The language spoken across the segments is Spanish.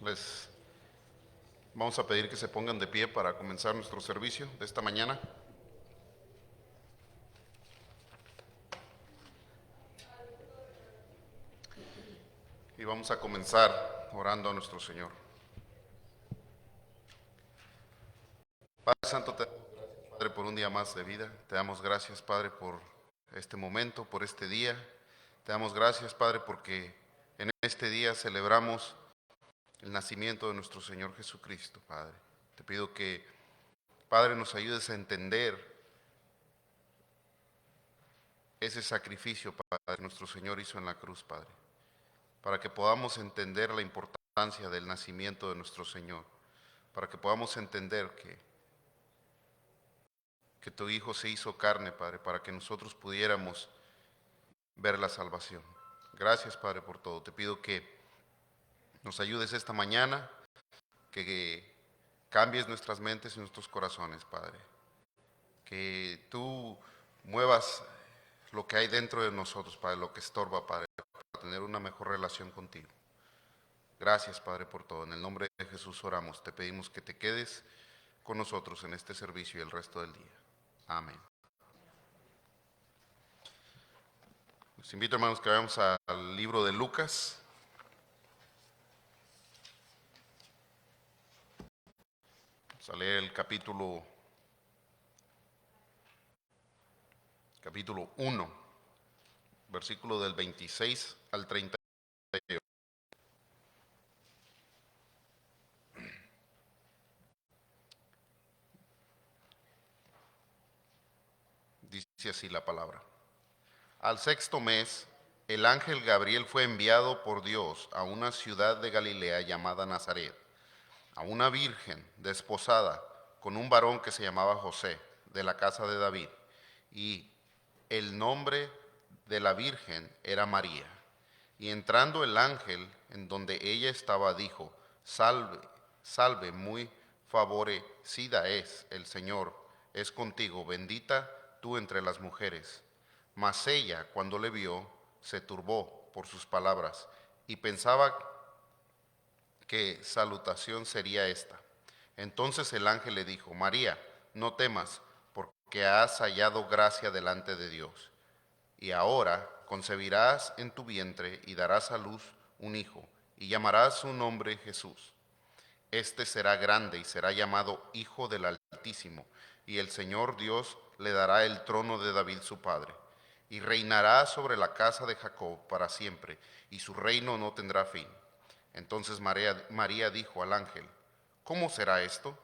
Les vamos a pedir que se pongan de pie para comenzar nuestro servicio de esta mañana. Y vamos a comenzar orando a nuestro Señor. Padre Santo, te damos gracias, Padre, por un día más de vida. Te damos gracias, Padre, por este momento, por este día. Te damos gracias, Padre, porque en este día celebramos el nacimiento de nuestro Señor Jesucristo, Padre. Te pido que, Padre, nos ayudes a entender ese sacrificio, Padre, que nuestro Señor hizo en la cruz, Padre, para que podamos entender la importancia del nacimiento de nuestro Señor, para que podamos entender que tu Hijo se hizo carne, Padre, para que nosotros pudiéramos ver la salvación. Gracias, Padre, por todo. Te pido que nos ayudes esta mañana, que cambies nuestras mentes y nuestros corazones, Padre. Que tú muevas lo que hay dentro de nosotros, Padre, lo que estorba, Padre, para tener una mejor relación contigo. Gracias, Padre, por todo. En el nombre de Jesús oramos. Te pedimos que te quedes con nosotros en este servicio y el resto del día. Amén. Les invito, hermanos, que vayamos al libro de Lucas. Vamos a leer el capítulo 1, versículo del 26 al 38. Dice así la palabra. Al sexto mes, el ángel Gabriel fue enviado por Dios a una ciudad de Galilea llamada Nazaret, a una virgen desposada con un varón que se llamaba José, de la casa de David, y el nombre de la virgen era María. Y entrando el ángel en donde ella estaba, dijo: Salve, salve, muy favorecida es el Señor, es contigo, bendita tú entre las mujeres. Mas ella, cuando le vio, se turbó por sus palabras y pensaba qué salutación sería esta. Entonces el ángel le dijo: María, no temas, porque has hallado gracia delante de Dios. Y ahora concebirás en tu vientre y darás a luz un hijo, y llamarás su nombre Jesús. Este será grande y será llamado Hijo del Altísimo, y el Señor Dios le dará el trono de David su padre, y reinará sobre la casa de Jacob para siempre, y su reino no tendrá fin. Entonces María dijo al ángel: ¿Cómo será esto?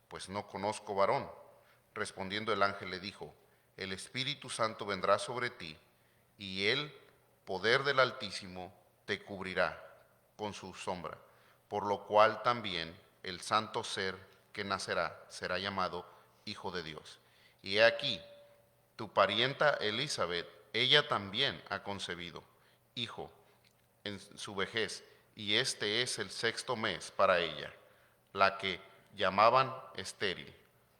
Pues no conozco varón. Respondiendo el ángel le dijo: El Espíritu Santo vendrá sobre ti, y el poder del Altísimo te cubrirá con su sombra, por lo cual también el santo ser que nacerá será llamado Hijo de Dios. Y he aquí, tu parienta Elizabeth, ella también ha concebido hijo en su vejez, y este es el sexto mes para ella, la que llamaban estéril,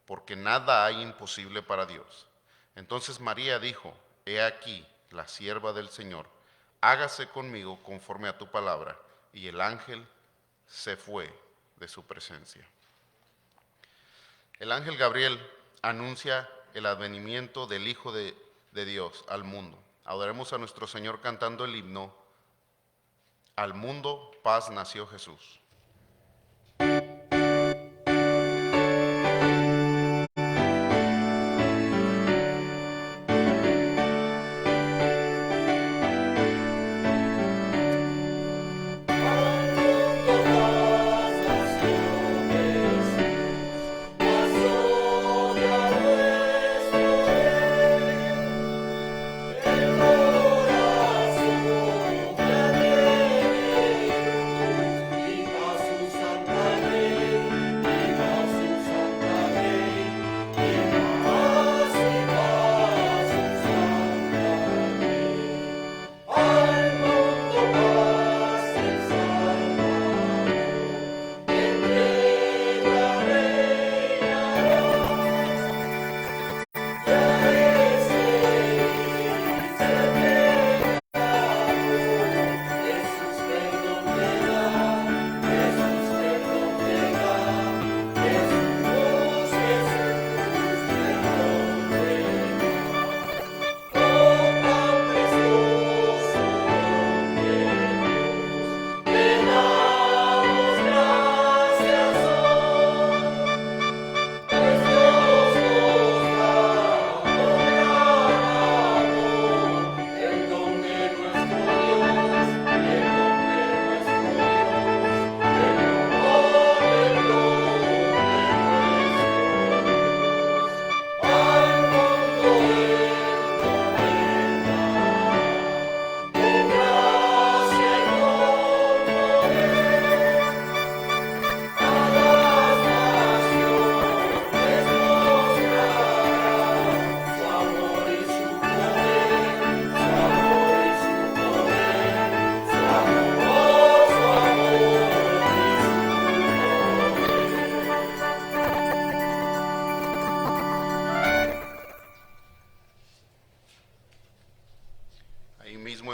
porque nada hay imposible para Dios. Entonces María dijo: He aquí la sierva del Señor, hágase conmigo conforme a tu palabra. Y el ángel se fue de su presencia. El ángel Gabriel anuncia el advenimiento del Hijo de Dios al mundo. Adoremos a nuestro Señor cantando el himno: Al mundo paz nació Jesús.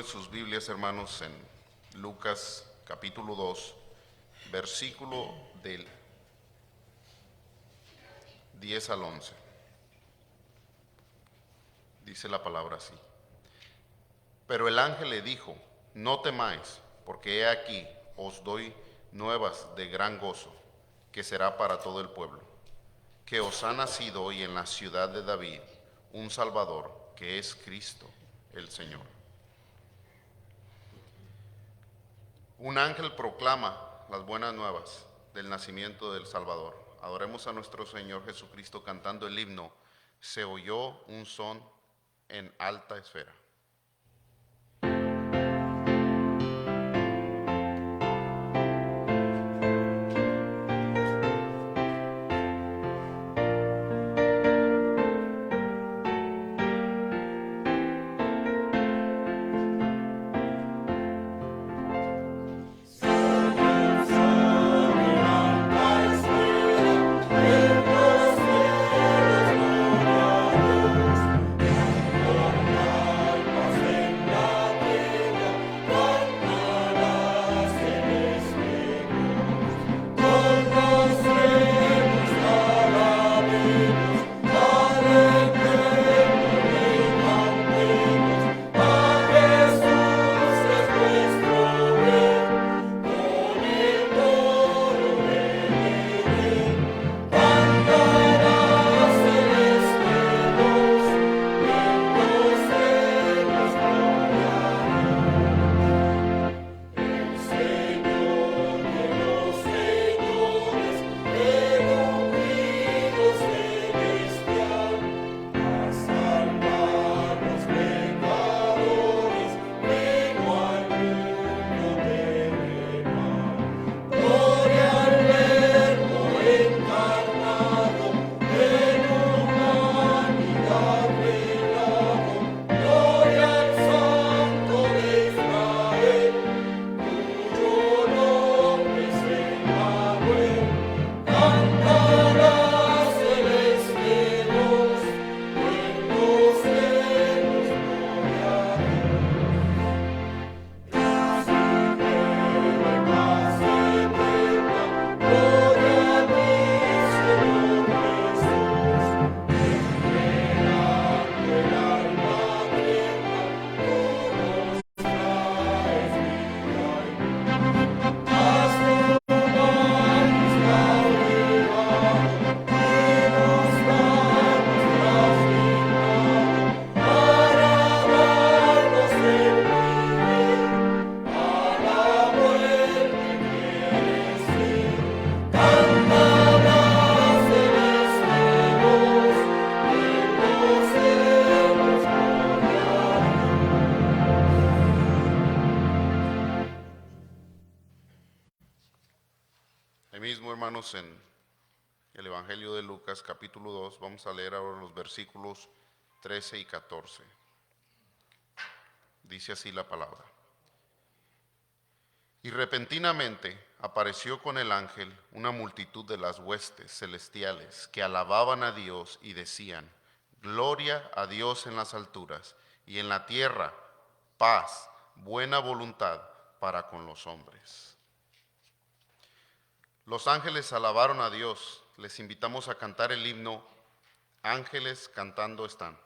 en sus Biblias, hermanos, en Lucas capítulo 2, versículo del 10 al 11. Dice la palabra así. Pero el ángel le dijo: no temáis, porque he aquí os doy nuevas de gran gozo, que será para todo el pueblo, que os ha nacido hoy en la ciudad de David un Salvador, que es Cristo el Señor. Un ángel proclama las buenas nuevas del nacimiento del Salvador. Adoremos a nuestro Señor Jesucristo cantando el himno: se oyó un son en alta esfera. Hermanos, en el Evangelio de Lucas capítulo 2 vamos a leer ahora los versículos 13 y 14. Dice así la palabra: y repentinamente apareció con el ángel una multitud de las huestes celestiales que alababan a Dios y decían: gloria a Dios en las alturas, y en la tierra paz, buena voluntad para con los hombres. Los ángeles alabaron a Dios. Les invitamos a cantar el himno Ángeles cantando están.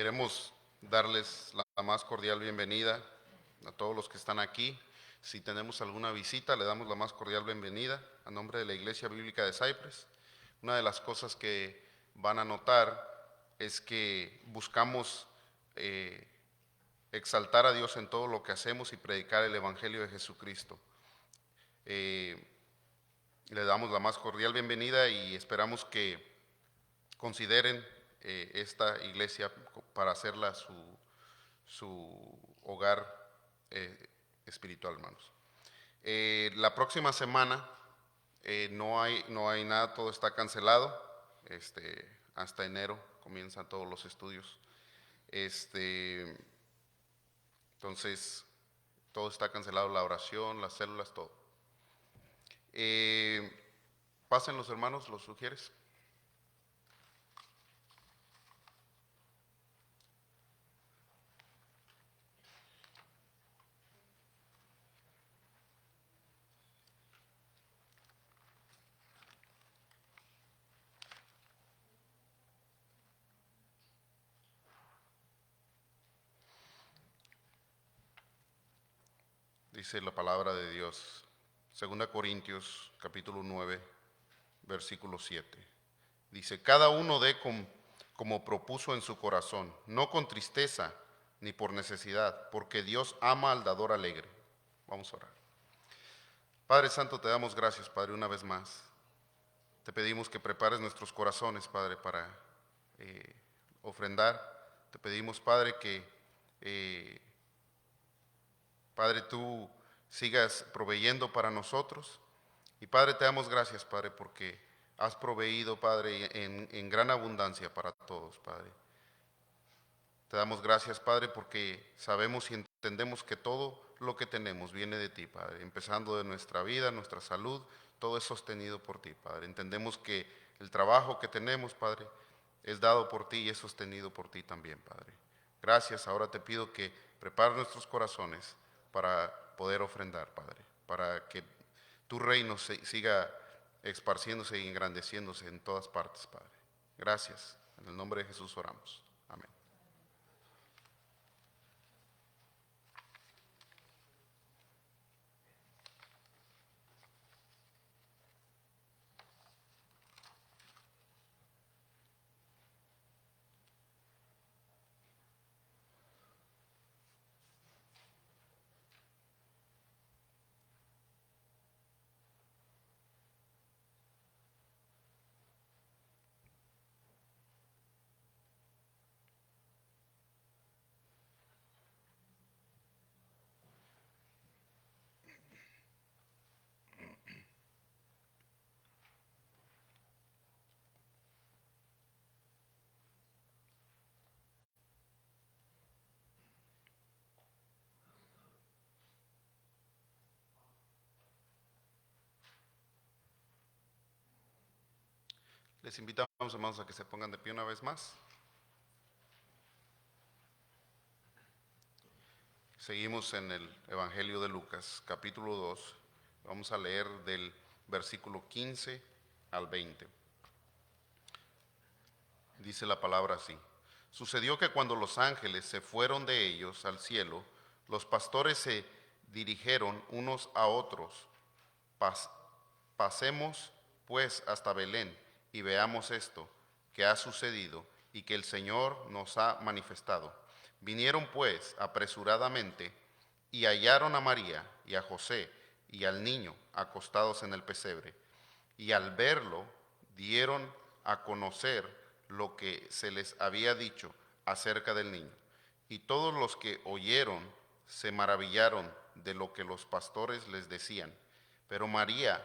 Queremos darles la más cordial bienvenida a todos los que están aquí. Si tenemos alguna visita, le damos la más cordial bienvenida a nombre de la Iglesia Bíblica de Cypress. Una de las cosas que van a notar es que buscamos exaltar a Dios en todo lo que hacemos y predicar el Evangelio de Jesucristo. Le damos la más cordial bienvenida y esperamos que consideren esta iglesia para hacerla su hogar espiritual, hermanos. La próxima semana no hay nada, todo está cancelado. Hasta enero comienzan todos los estudios. Entonces, todo está cancelado, la oración, las células, todo. Pasen los hermanos, ¿los sugieres? Dice la palabra de Dios, 2 Corintios capítulo 9, versículo 7. Dice, cada uno dé como propuso en su corazón, no con tristeza ni por necesidad, porque Dios ama al dador alegre. Vamos a orar. Padre Santo, te damos gracias, Padre, una vez más. Te pedimos que prepares nuestros corazones, Padre, para ofrendar. Te pedimos, Padre, que Padre, tú sigas proveyendo para nosotros. Y Padre, te damos gracias, Padre, porque has proveído, Padre, en gran abundancia para todos, Padre. Te damos gracias, Padre, porque sabemos y entendemos que todo lo que tenemos viene de ti, Padre. Empezando de nuestra vida, nuestra salud, todo es sostenido por ti, Padre. Entendemos que el trabajo que tenemos, Padre, es dado por ti y es sostenido por ti también, Padre. Gracias, ahora te pido que prepares nuestros corazones para poder ofrendar, Padre, para que tu reino siga esparciéndose y engrandeciéndose en todas partes, Padre. Gracias. En el nombre de Jesús oramos. Amén. Les invitamos, hermanos, a que se pongan de pie una vez más. Seguimos en el Evangelio de Lucas, capítulo 2. Vamos a leer del versículo 15 al 20. Dice la palabra así. Sucedió que cuando los ángeles se fueron de ellos al cielo, los pastores se dirigieron unos a otros. Pasemos pues hasta Belén y veamos esto que ha sucedido y que el Señor nos ha manifestado. Vinieron pues apresuradamente y hallaron a María y a José y al niño acostados en el pesebre. Y al verlo dieron a conocer lo que se les había dicho acerca del niño. Y todos los que oyeron se maravillaron de lo que los pastores les decían. Pero María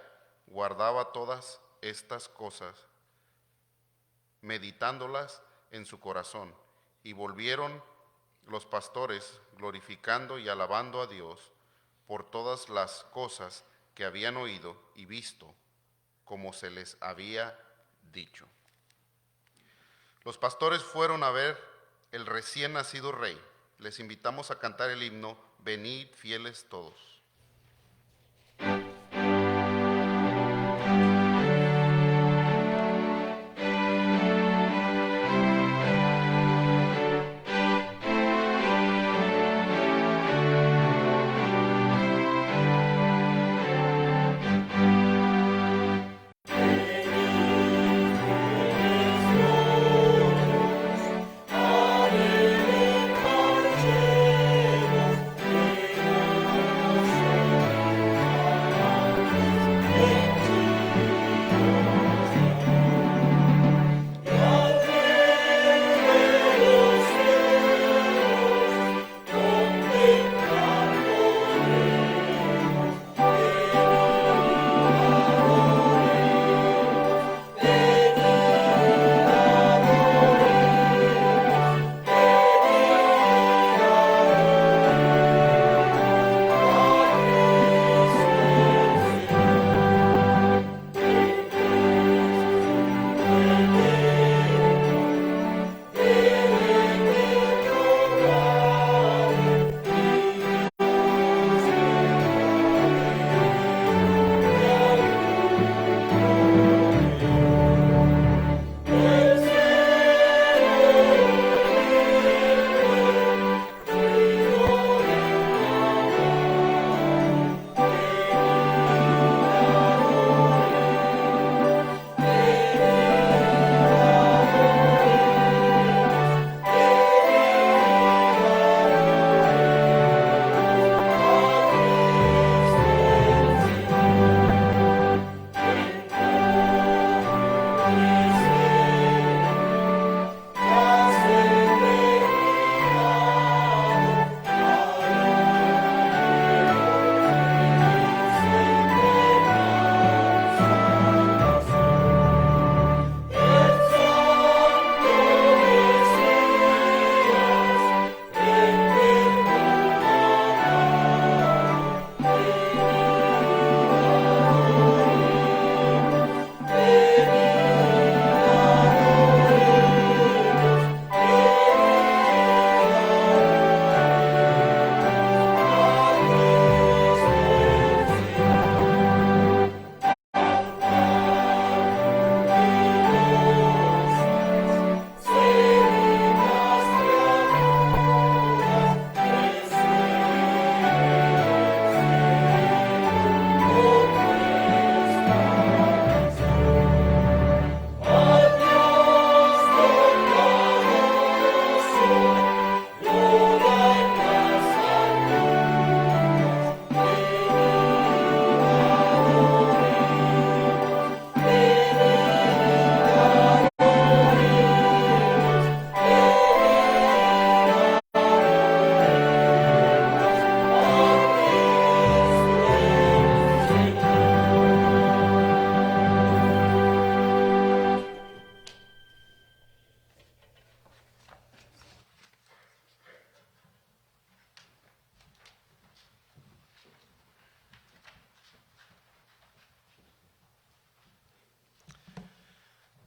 guardaba todas estas cosas, meditándolas en su corazón. Y volvieron los pastores glorificando y alabando a Dios por todas las cosas que habían oído y visto, como se les había dicho. Los pastores fueron a ver el recién nacido rey. Les invitamos a cantar el himno Venid fieles todos.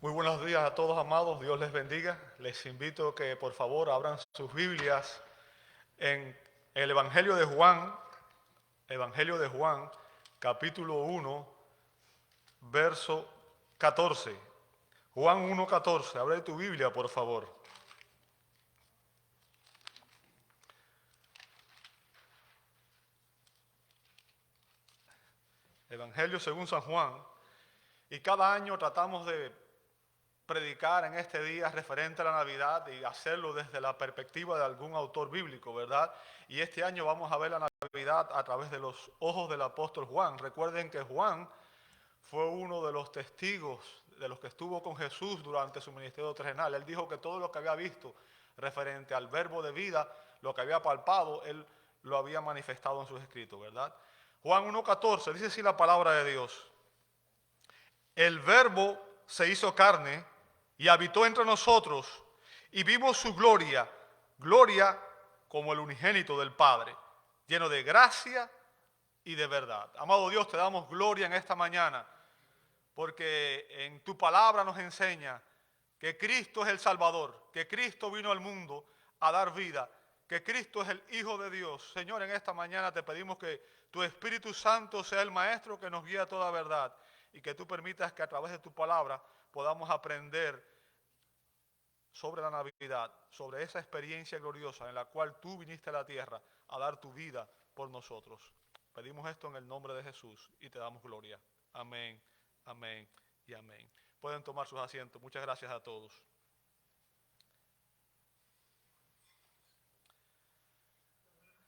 Muy buenos días a todos, amados. Dios les bendiga. Les invito a que por favor abran sus Biblias en el Evangelio de Juan, capítulo 1, verso 14. Juan 1:14. Abre tu Biblia, por favor. Evangelio según San Juan. Y cada año tratamos de predicar en este día referente a la Navidad y hacerlo desde la perspectiva de algún autor bíblico, ¿verdad? Y este año vamos a ver la Navidad a través de los ojos del apóstol Juan. Recuerden que Juan fue uno de los testigos de los que estuvo con Jesús durante su ministerio terrenal. Él dijo que todo lo que había visto referente al verbo de vida, lo que había palpado, él lo había manifestado en sus escritos, ¿verdad? Juan 1:14 dice así la palabra de Dios: el verbo se hizo carne y habitó entre nosotros, y vimos su gloria, gloria como el unigénito del Padre, lleno de gracia y de verdad. Amado Dios, te damos gloria en esta mañana, porque en tu palabra nos enseña que Cristo es el Salvador, que Cristo vino al mundo a dar vida, que Cristo es el Hijo de Dios. Señor, en esta mañana te pedimos que tu Espíritu Santo sea el Maestro que nos guía a toda verdad, y que tú permitas que a través de tu palabra podamos aprender sobre la Navidad, sobre esa experiencia gloriosa en la cual tú viniste a la tierra a dar tu vida por nosotros. Pedimos esto en el nombre de Jesús y te damos gloria. Amén, amén y amén. Pueden tomar sus asientos. Muchas gracias a todos.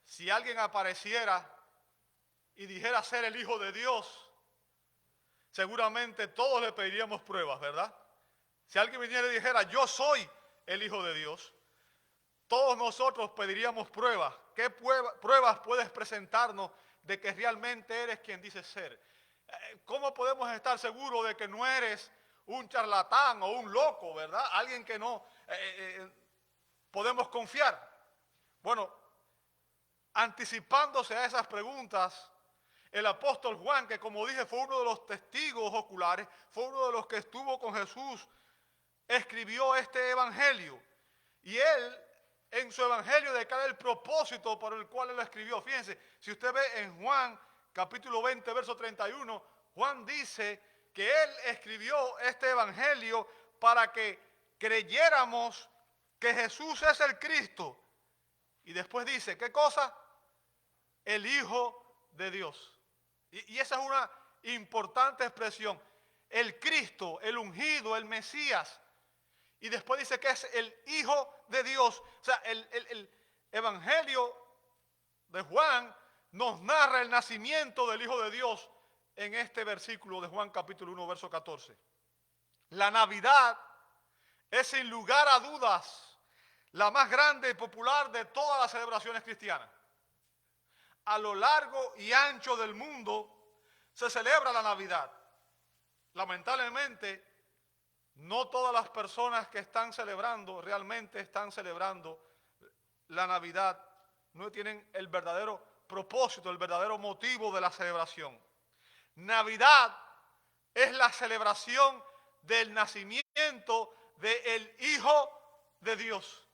Si alguien apareciera y dijera ser el Hijo de Dios, seguramente todos le pediríamos pruebas, ¿verdad? Si alguien viniera y dijera, yo soy el Hijo de Dios, todos nosotros pediríamos pruebas. ¿Qué pruebas puedes presentarnos de que realmente eres quien dices ser? ¿Cómo podemos estar seguros de que no eres un charlatán o un loco, verdad? Alguien que no podemos confiar. Bueno, anticipándose a esas preguntas, el apóstol Juan, que como dije fue uno de los testigos oculares, fue uno de los que estuvo con Jesús, escribió este evangelio. Y él, en su evangelio, declara el propósito por el cual él lo escribió. Fíjense, si usted ve en Juan capítulo 20, verso 31, Juan dice que él escribió este evangelio para que creyéramos que Jesús es el Cristo. Y después dice, ¿qué cosa? El Hijo de Dios. Y esa es una importante expresión. El Cristo, el ungido, el Mesías. Y después dice que es el Hijo de Dios. O sea, el Evangelio de Juan nos narra el nacimiento del Hijo de Dios en este versículo de Juan capítulo 1, verso 14. La Navidad es sin lugar a dudas la más grande y popular de todas las celebraciones cristianas. A lo largo y ancho del mundo se celebra la Navidad. Lamentablemente, no todas las personas que están celebrando realmente están celebrando la Navidad, no tienen el verdadero propósito, el verdadero motivo de la celebración. Navidad es la celebración del nacimiento del Hijo de Dios.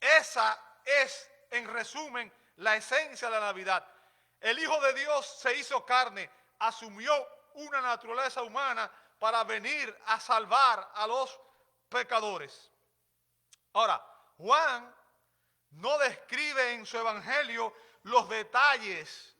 Esa es, en resumen, la esencia de la Navidad. El Hijo de Dios se hizo carne, asumió una naturaleza humana para venir a salvar a los pecadores. Ahora, Juan no describe en su evangelio los detalles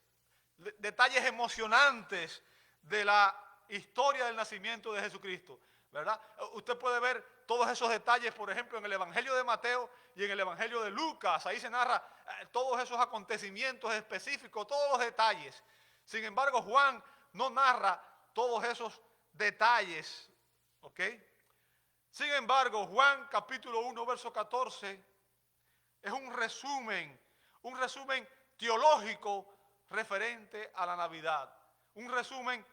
emocionantes de la historia del nacimiento de Jesucristo, ¿verdad? Usted puede ver todos esos detalles, por ejemplo, en el evangelio de Mateo y en el evangelio de Lucas. Ahí se narra todos esos acontecimientos específicos, todos los detalles. Sin embargo, Juan no narra todos esos detalles, ¿ok? Sin embargo, Juan capítulo 1, verso 14, es un resumen teológico referente a la Navidad. Un resumen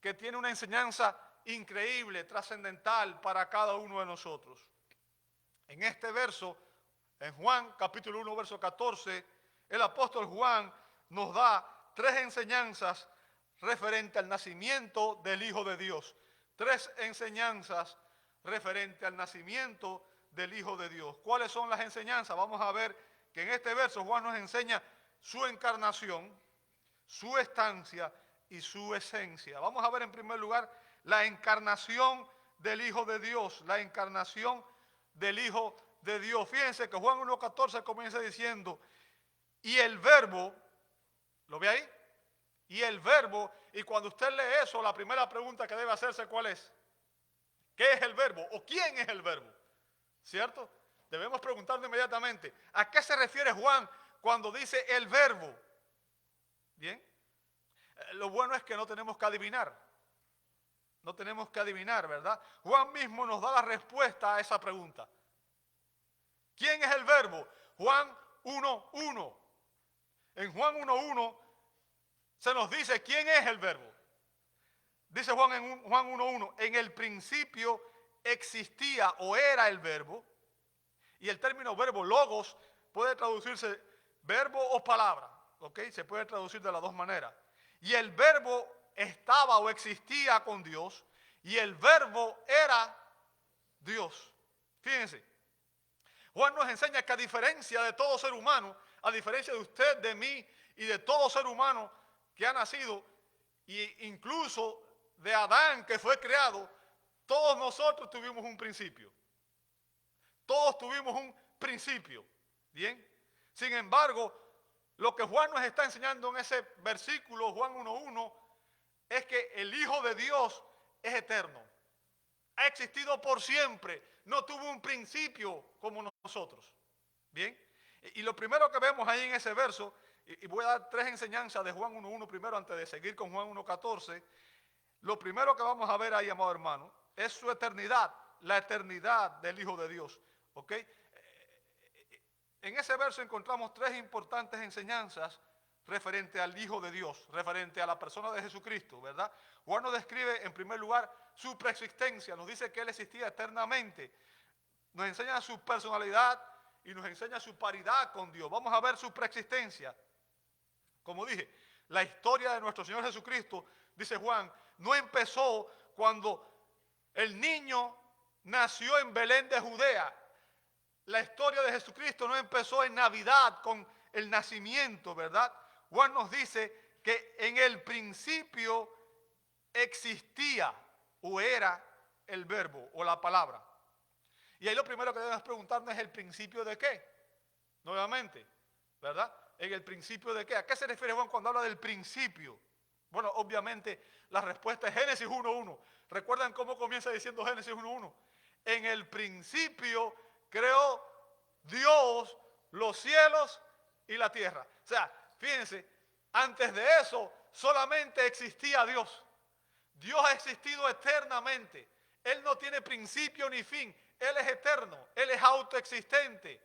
que tiene una enseñanza increíble, trascendental para cada uno de nosotros. En este verso, en Juan capítulo 1, verso 14, el apóstol Juan nos da tres enseñanzas referente al nacimiento del Hijo de Dios. Tres enseñanzas referente al nacimiento del Hijo de Dios. ¿Cuáles son las enseñanzas? Vamos a ver que en este verso Juan nos enseña su encarnación, su estancia y su esencia. Vamos a ver en primer lugar la encarnación del Hijo de Dios, la encarnación del Hijo de Dios. Fíjense que Juan 1.14 comienza diciendo, y el verbo, ¿lo ve ahí? Y el verbo, y cuando usted lee eso, la primera pregunta que debe hacerse, ¿cuál es? ¿Qué es el verbo? ¿O quién es el verbo? ¿Cierto? Debemos preguntarnos inmediatamente, ¿a qué se refiere Juan cuando dice el verbo? Bien, lo bueno es que no tenemos que adivinar. No tenemos que adivinar, ¿verdad? Juan mismo nos da la respuesta a esa pregunta. ¿Quién es el verbo? Juan 1.1. En Juan 1.1 se nos dice quién es el verbo. Dice Juan en Juan 1.1, en el principio existía o era el verbo, y el término verbo, logos, puede traducirse verbo o palabra, ¿ok? Se puede traducir de las dos maneras. Y el verbo estaba o existía con Dios, y el verbo era Dios. Fíjense, Juan nos enseña que a diferencia de todo ser humano, a diferencia de usted, de mí y de todo ser humano que ha nacido, e incluso de Adán que fue creado, todos nosotros tuvimos un principio. Todos tuvimos un principio. Bien. Sin embargo, lo que Juan nos está enseñando en ese versículo, Juan 1.1, es que el Hijo de Dios es eterno. Ha existido por siempre. No tuvo un principio como nosotros. Bien. Y lo primero que vemos ahí en ese verso, y voy a dar tres enseñanzas de Juan 1.1 primero antes de seguir con Juan 1.14. Lo primero que vamos a ver ahí, amado hermano, es su eternidad, la eternidad del Hijo de Dios. ¿Ok? En ese verso encontramos tres importantes enseñanzas referente al Hijo de Dios, referente a la persona de Jesucristo, ¿verdad? Juan nos describe en primer lugar su preexistencia, nos dice que Él existía eternamente, nos enseña su personalidad y nos enseña su paridad con Dios. Vamos a ver su preexistencia. Como dije, la historia de nuestro Señor Jesucristo, dice Juan, no empezó cuando el niño nació en Belén de Judea. La historia de Jesucristo no empezó en Navidad con el nacimiento, ¿verdad? Juan nos dice que en el principio existía o era el verbo o la palabra. Y ahí lo primero que debemos preguntarnos es el principio de qué. Nuevamente, ¿verdad? En el principio de qué. ¿A qué se refiere Juan cuando habla del principio? Bueno, obviamente la respuesta es Génesis 1.1. ¿Recuerdan cómo comienza diciendo Génesis 1.1? En el principio creó Dios los cielos y la tierra. O sea, fíjense, antes de eso solamente existía Dios. Dios ha existido eternamente. Él no tiene principio ni fin. Él es eterno. Él es autoexistente.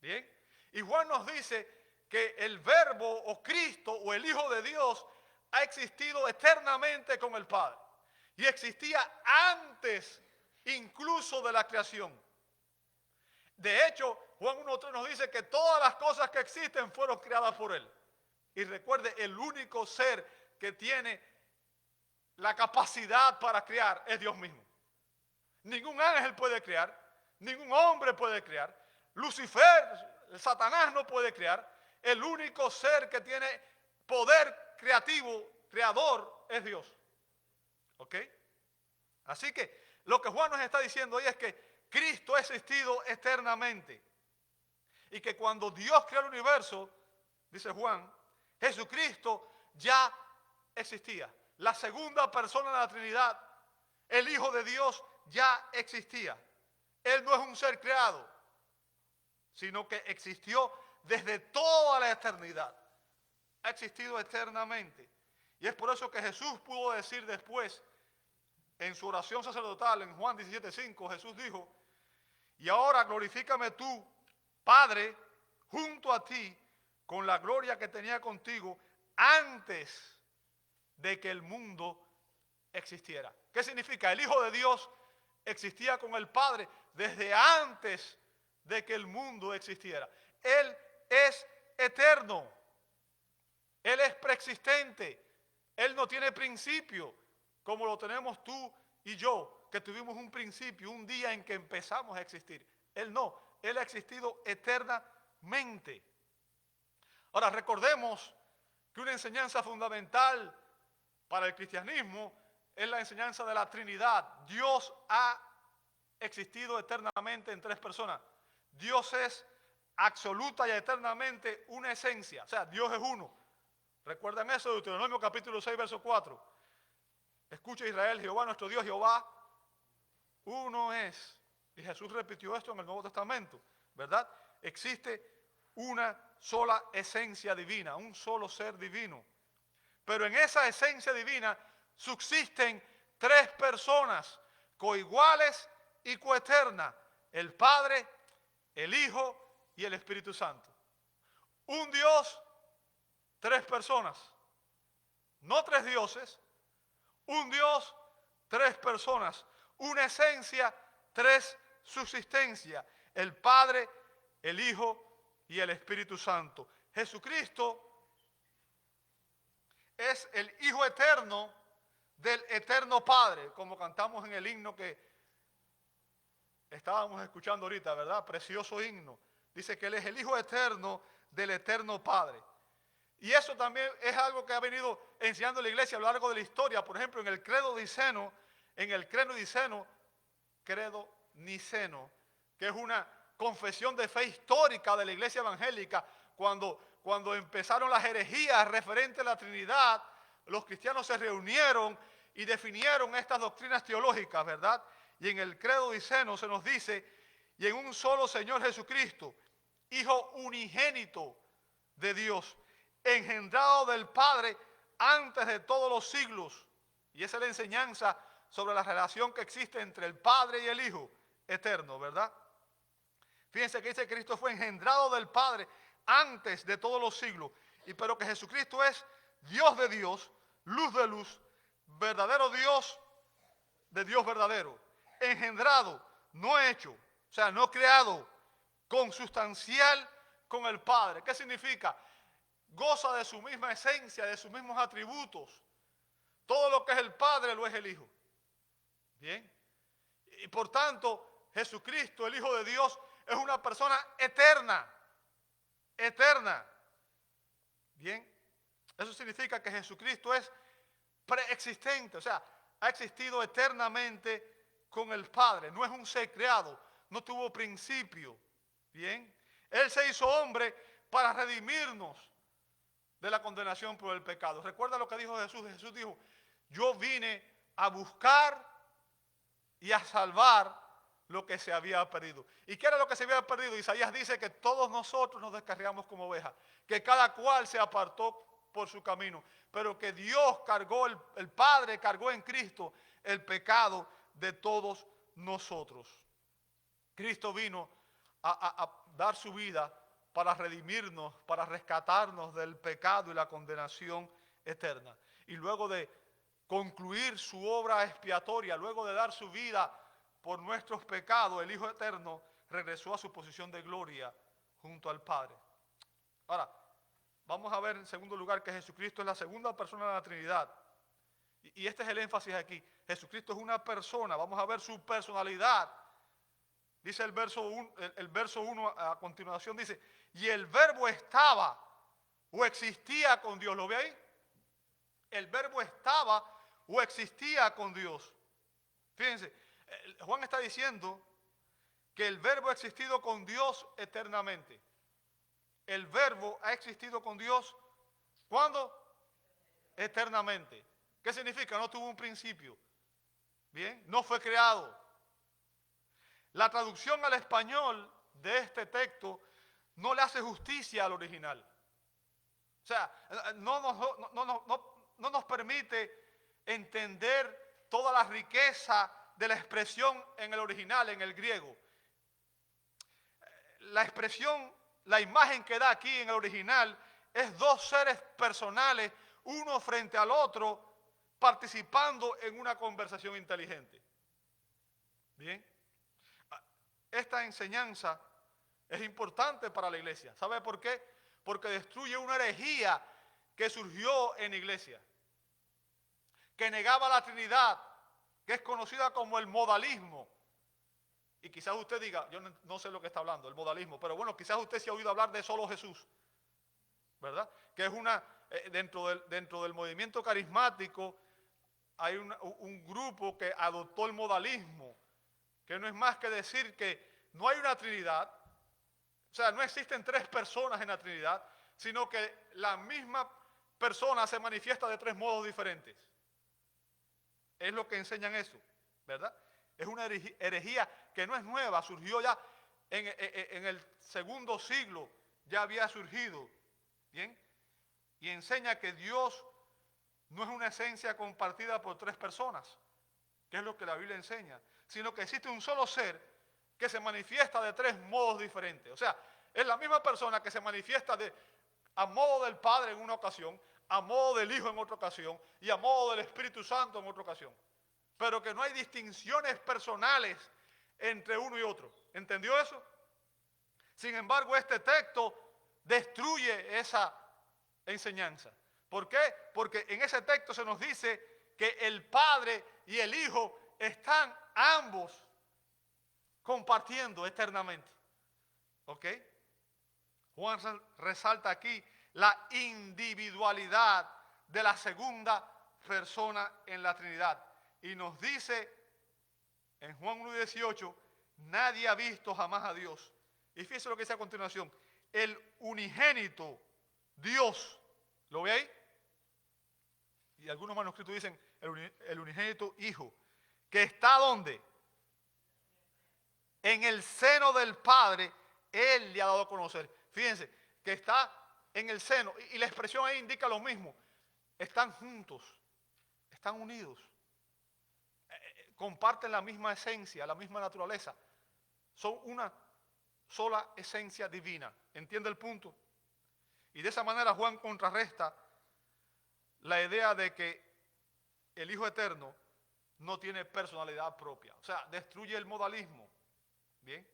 ¿Bien? Y Juan nos dice que el Verbo o Cristo o el Hijo de Dios ha existido eternamente con el Padre. Y existía antes incluso de la creación. De hecho, Juan 1.3 nos dice que todas las cosas que existen fueron creadas por Él. Y recuerde, el único ser que tiene la capacidad para crear es Dios mismo. Ningún ángel puede crear, ningún hombre puede crear, Lucifer, Satanás no puede crear. El único ser que tiene poder creativo, creador, es Dios. ¿Ok? Así que lo que Juan nos está diciendo hoy es que Cristo ha existido eternamente. Y que cuando Dios creó el universo, dice Juan, Jesucristo ya existía. La segunda persona de la Trinidad, el Hijo de Dios, ya existía. Él no es un ser creado, sino que existió desde toda la eternidad. Ha existido eternamente. Y es por eso que Jesús pudo decir después, en su oración sacerdotal, en Juan 17.5, Jesús dijo, y ahora glorifícame tú, Padre, junto a ti, con la gloria que tenía contigo antes de que el mundo existiera. ¿Qué significa? El Hijo de Dios existía con el Padre desde antes de que el mundo existiera. Él es eterno. Él es preexistente. Él no tiene principio como lo tenemos tú y yo, que tuvimos un principio, un día en que empezamos a existir. Él no, Él ha existido eternamente. Ahora recordemos que una enseñanza fundamental para el cristianismo es la enseñanza de la Trinidad. Dios ha existido eternamente en tres personas. Dios es absoluta y eternamente una esencia, o sea, Dios es uno. Recuerden eso de Deuteronomio capítulo 6, verso 4. Escucha Israel, Jehová nuestro Dios, Jehová uno es. Y Jesús repitió esto en el Nuevo Testamento, ¿verdad? Existe una sola esencia divina, un solo ser divino. Pero en esa esencia divina subsisten tres personas coiguales y coeternas: el Padre, el Hijo y el Espíritu Santo. Un Dios, tres personas. No tres dioses, un Dios, tres personas. Una esencia, tres subsistencias: el Padre, el Hijo y el Espíritu Santo. Jesucristo es el Hijo eterno del eterno Padre, como cantamos en el himno que estábamos escuchando ahorita, ¿verdad? Precioso himno. Dice que Él es el Hijo eterno del eterno Padre. Y eso también es algo que ha venido enseñando la iglesia a lo largo de la historia. Por ejemplo, en el credo niceno, credo niceno, que es una confesión de fe histórica de la iglesia evangélica, cuando empezaron las herejías referentes a la Trinidad, los cristianos se reunieron y definieron estas doctrinas teológicas, ¿verdad? Y en el credo niceno se nos dice: y en un solo Señor Jesucristo, Hijo unigénito de Dios, engendrado del Padre antes de todos los siglos. Y esa es la enseñanza sobre la relación que existe entre el Padre y el Hijo eterno, ¿verdad? Fíjense que dice que Cristo fue engendrado del Padre antes de todos los siglos, pero que Jesucristo es Dios de Dios, luz de luz, verdadero Dios de Dios verdadero, engendrado, no hecho, o sea, no creado, consustancial con el Padre. ¿Qué significa? Goza de su misma esencia, de sus mismos atributos. Todo lo que es el Padre lo es el Hijo. Bien. Y por tanto, Jesucristo, el Hijo de Dios, es una persona eterna. Eterna. Bien. Eso significa que Jesucristo es preexistente, o sea, ha existido eternamente con el Padre. No es un ser creado, no tuvo principio. Bien. Él se hizo hombre para redimirnos de la condenación por el pecado. Recuerda lo que dijo Jesús. Jesús dijo: yo vine a buscar y a salvar lo que se había perdido. ¿Y qué era lo que se había perdido? Isaías dice que todos nosotros nos descarriamos como ovejas, que cada cual se apartó por su camino, pero que Dios cargó, el Padre cargó en Cristo el pecado de todos nosotros. Cristo vino a dar su vida para redimirnos, para rescatarnos del pecado y la condenación eterna. Y luego de concluir su obra expiatoria, luego de dar su vida por nuestros pecados, el Hijo eterno regresó a su posición de gloria junto al Padre. Ahora, vamos a ver en segundo lugar que Jesucristo es la segunda persona de la Trinidad. Y este es el énfasis aquí. Jesucristo es una persona. Vamos a ver su personalidad. Dice el verso 1 a continuación, dice: y el verbo estaba o existía con Dios. ¿Lo ve ahí? El verbo estaba o existía con Dios. Fíjense, Juan está diciendo que el verbo ha existido con Dios eternamente. El verbo ha existido con Dios, ¿cuándo? Eternamente. ¿Qué significa? No tuvo un principio. Bien, no fue creado. La traducción al español de este texto no le hace justicia al original. O sea, no nos permite entender toda la riqueza de la expresión en el original, en el griego. La expresión, la imagen que da aquí en el original es dos seres personales, uno frente al otro, participando en una conversación inteligente. Bien. Esta enseñanza es importante para la iglesia. ¿Sabe por qué? Porque destruye una herejía que surgió en la iglesia, que negaba la Trinidad, que es conocida como el modalismo. Y quizás usted diga, yo no sé lo que está hablando, el modalismo, pero bueno, quizás usted se ha oído hablar de solo Jesús, ¿verdad? Que es dentro del movimiento carismático hay un grupo que adoptó el modalismo, que no es más que decir que no hay una Trinidad, o sea, no existen tres personas en la Trinidad, sino que la misma persona se manifiesta de tres modos diferentes. Es lo que enseñan eso, ¿verdad? Es una herejía que no es nueva, surgió ya en el segundo siglo, ya había surgido, ¿bien? Y enseña que Dios no es una esencia compartida por tres personas, que es lo que la Biblia enseña, sino que existe un solo ser que se manifiesta de tres modos diferentes. O sea, es la misma persona que se manifiesta a modo del Padre en una ocasión, a modo del Hijo en otra ocasión y a modo del Espíritu Santo en otra ocasión. Pero que no hay distinciones personales entre uno y otro. ¿Entendió eso? Sin embargo, este texto destruye esa enseñanza. ¿Por qué? Porque en ese texto se nos dice que el Padre y el Hijo están ambos compartiendo eternamente. ¿Ok? Juan resalta aquí la individualidad de la segunda persona en la Trinidad. Y nos dice en Juan 1:18, nadie ha visto jamás a Dios. Y fíjense lo que dice a continuación, el unigénito Dios, ¿lo ve ahí? Y algunos manuscritos dicen el unigénito Hijo, que está ¿dónde? En el seno del Padre, Él le ha dado a conocer. Fíjense, que está en el seno, y la expresión ahí indica lo mismo. Están juntos, están unidos, comparten la misma esencia, la misma naturaleza. Son una sola esencia divina. ¿Entiende el punto? Y de esa manera Juan contrarresta la idea de que el Hijo Eterno no tiene personalidad propia. O sea, destruye el modalismo. Bien.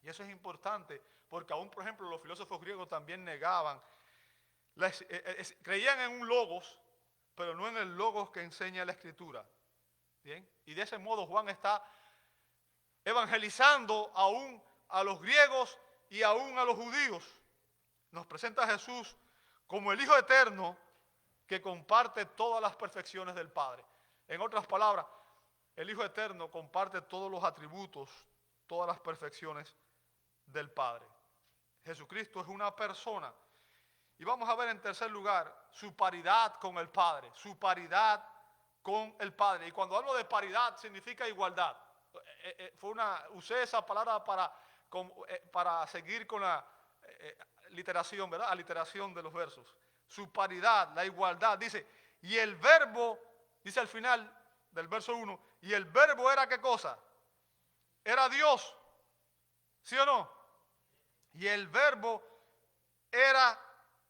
Y eso es importante porque aún, por ejemplo, los filósofos griegos también negaban, creían en un logos, pero no en el logos que enseña la Escritura. Bien. Y de ese modo Juan está evangelizando aún a los griegos y aún a los judíos. Nos presenta a Jesús como el Hijo Eterno que comparte todas las perfecciones del Padre. En otras palabras, el Hijo Eterno comparte todos los atributos, todas las perfecciones del Padre. Jesucristo es una persona. Y vamos a ver en tercer lugar su paridad con el Padre, su paridad con el Padre. Y cuando hablo de paridad significa igualdad. Usé esa palabra para seguir con la literación, ¿verdad? Aliteración de los versos. Su paridad, la igualdad, dice, y el verbo, dice al final del verso 1, y el verbo era ¿qué cosa? Era Dios, ¿sí o no? Y el verbo era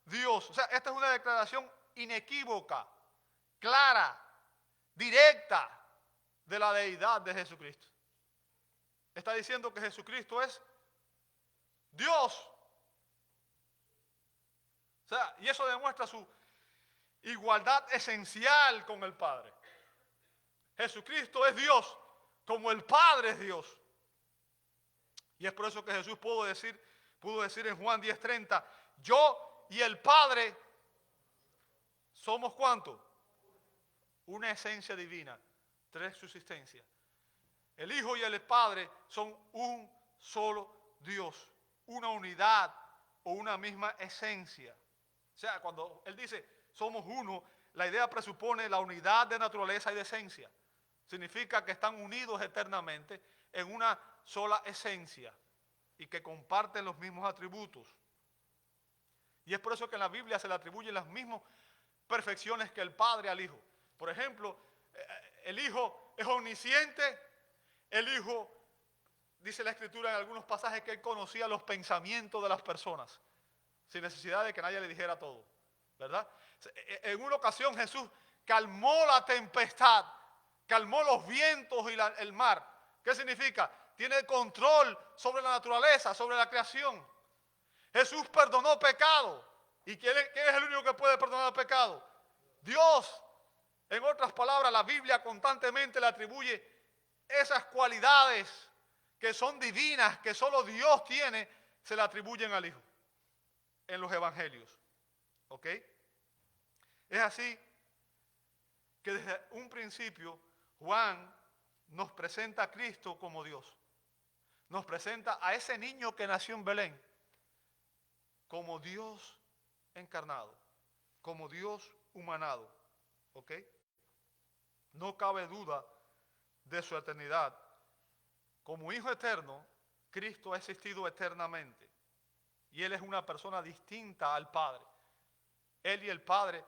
Dios. O sea, esta es una declaración inequívoca, clara, directa de la deidad de Jesucristo. Está diciendo que Jesucristo es Dios. O sea, y eso demuestra su igualdad esencial con el Padre. Jesucristo es Dios, como el Padre es Dios. Y es por eso que Jesús pudo decir en Juan 10:30, yo y el Padre somos ¿cuánto? Una esencia divina, tres subsistencias. El Hijo y el Padre son un solo Dios, una unidad o una misma esencia. O sea, cuando Él dice somos uno, la idea presupone la unidad de naturaleza y de esencia. Significa que están unidos eternamente en una sola esencia y que comparten los mismos atributos. Y es por eso que en la Biblia se le atribuyen las mismas perfecciones que el Padre al Hijo. Por ejemplo, el Hijo es omnisciente, el Hijo, dice la Escritura en algunos pasajes, que Él conocía los pensamientos de las personas, sin necesidad de que nadie le dijera todo, ¿verdad? En una ocasión Jesús calmó la tempestad, calmó los vientos y el mar. ¿Qué significa? Tiene control sobre la naturaleza, sobre la creación. Jesús perdonó pecado. ¿Y quién es el único que puede perdonar el pecado? Dios. En otras palabras, la Biblia constantemente le atribuye esas cualidades que son divinas, que solo Dios tiene, se le atribuyen al Hijo en los evangelios. ¿Ok? Es así que desde un principio Juan nos presenta a Cristo como Dios. Nos presenta a ese niño que nació en Belén como Dios encarnado, como Dios humanado. ¿Ok? No cabe duda de su eternidad. Como Hijo eterno, Cristo ha existido eternamente. Y Él es una persona distinta al Padre. Él y el Padre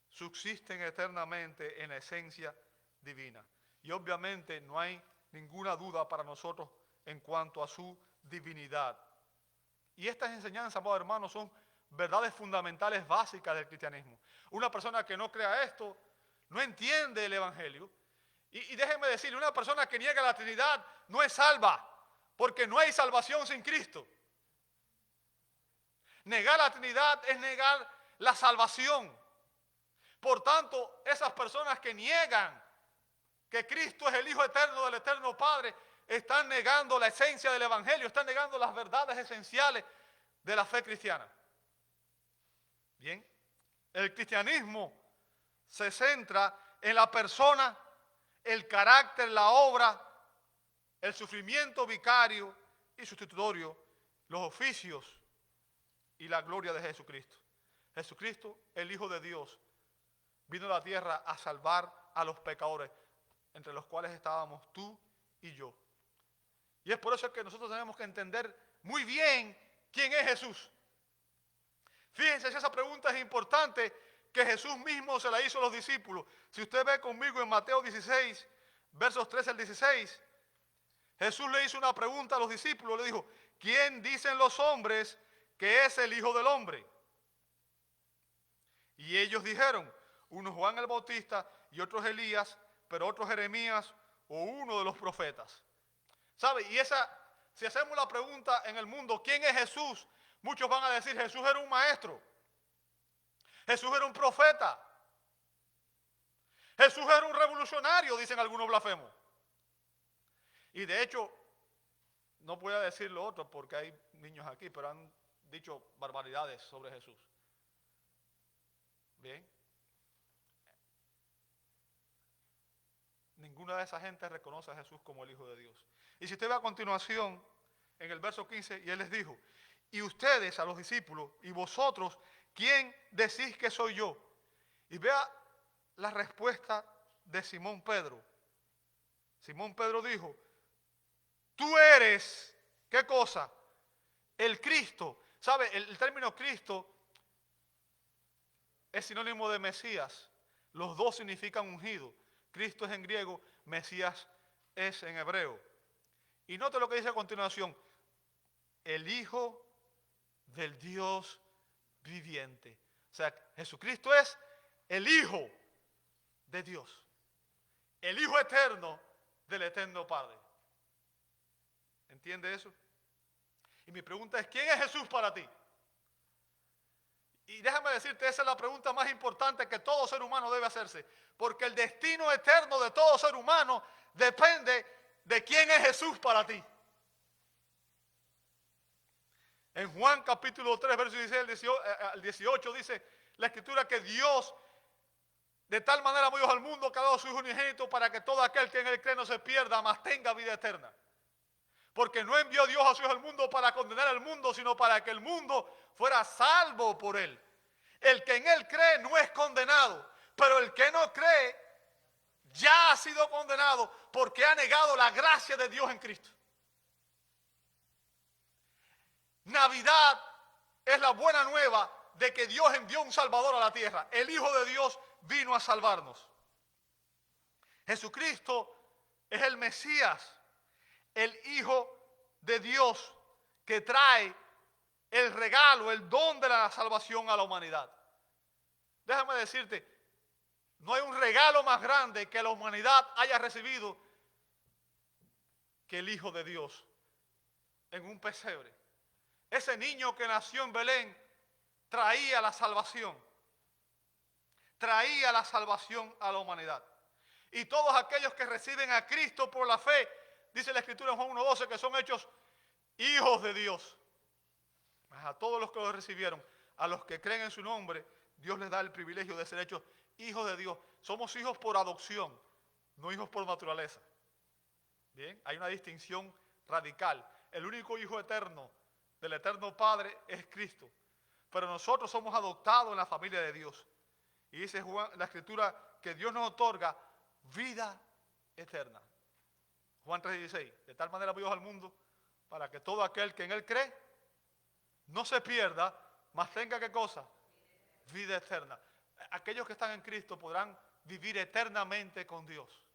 subsisten eternamente en la esencia divina. Y obviamente no hay ninguna duda para nosotros en cuanto a su divinidad. Y estas enseñanzas, amados hermanos, son verdades fundamentales básicas del cristianismo. Una persona que no crea esto no entiende el Evangelio. Y déjenme decirle, una persona que niega la Trinidad no es salva, porque no hay salvación sin Cristo. Negar la Trinidad es negar la salvación. Por tanto, esas personas que niegan que Cristo es el Hijo eterno del eterno Padre, están negando la esencia del Evangelio, están negando las verdades esenciales de la fe cristiana. Bien, el cristianismo se centra en la persona, el carácter, la obra, el sufrimiento vicario y sustitutorio, los oficios y la gloria de Jesucristo. Jesucristo, el Hijo de Dios, vino a la tierra a salvar a los pecadores, entre los cuales estábamos tú y yo. Y es por eso que nosotros tenemos que entender muy bien quién es Jesús. Fíjense si esa pregunta es importante, que Jesús mismo se la hizo a los discípulos. Si usted ve conmigo en Mateo 16, versos 13 al 16, Jesús le hizo una pregunta a los discípulos, le dijo, ¿quién dicen los hombres que es el Hijo del Hombre? Y ellos dijeron, uno Juan el Bautista y otros Elías, pero otros Jeremías o uno de los profetas. ¿Sabe? Y si hacemos la pregunta en el mundo, ¿quién es Jesús? Muchos van a decir, Jesús era un maestro. Jesús era un profeta. Jesús era un revolucionario, dicen algunos blasfemos. Y de hecho, no voy a decir lo otro porque hay niños aquí, pero han dicho barbaridades sobre Jesús. Bien. Ninguna de esa gente reconoce a Jesús como el Hijo de Dios. Y si usted ve a continuación, en el verso 15, y Él les dijo, y ustedes, a los discípulos, y vosotros, ¿quién decís que soy yo? Y vea la respuesta de Simón Pedro. Simón Pedro dijo, tú eres, ¿qué cosa? El Cristo. ¿Sabe? El término Cristo es sinónimo de Mesías. Los dos significan ungido. Cristo es en griego, Mesías es en hebreo. Y note lo que dice a continuación, el Hijo del Dios viviente. O sea, Jesucristo es el Hijo de Dios, el Hijo eterno del eterno Padre. ¿Entiende eso? Y mi pregunta es, ¿quién es Jesús para ti? Y déjame decirte, esa es la pregunta más importante que todo ser humano debe hacerse, porque el destino eterno de todo ser humano depende de quién es Jesús para ti. En Juan capítulo 3, verso 16 al 18 dice la escritura que Dios de tal manera amó Dios al mundo que ha dado a su Hijo unigénito para que todo aquel que en él cree no se pierda, mas tenga vida eterna. Porque no envió Dios a su Hijo al mundo para condenar al mundo, sino para que el mundo fuera salvo por él. El que en él cree no es condenado, pero el que no cree ya ha sido condenado porque ha negado la gracia de Dios en Cristo. Navidad es la buena nueva de que Dios envió un Salvador a la tierra. El Hijo de Dios vino a salvarnos. Jesucristo es el Mesías, el Hijo de Dios que trae el regalo, el don de la salvación a la humanidad. Déjame decirte, no hay un regalo más grande que la humanidad haya recibido que el Hijo de Dios en un pesebre. Ese niño que nació en Belén traía la salvación. traía la salvación a la humanidad. Y todos aquellos que reciben a Cristo por la fe, dice la Escritura en Juan 1:12, que son hechos hijos de Dios. A todos los que lo recibieron, a los que creen en su nombre, Dios les da el privilegio de ser hechos hijos de Dios. Somos hijos por adopción, no hijos por naturaleza. Bien, hay una distinción radical. El único hijo eterno del eterno Padre es Cristo. Pero nosotros somos adoptados en la familia de Dios. Y dice la Escritura que Dios nos otorga vida eterna. Juan 3:16. De tal manera Dios al mundo para que todo aquel que en Él cree no se pierda, mas tenga ¿qué cosa? Vida eterna. Aquellos que están en Cristo podrán vivir eternamente con Dios.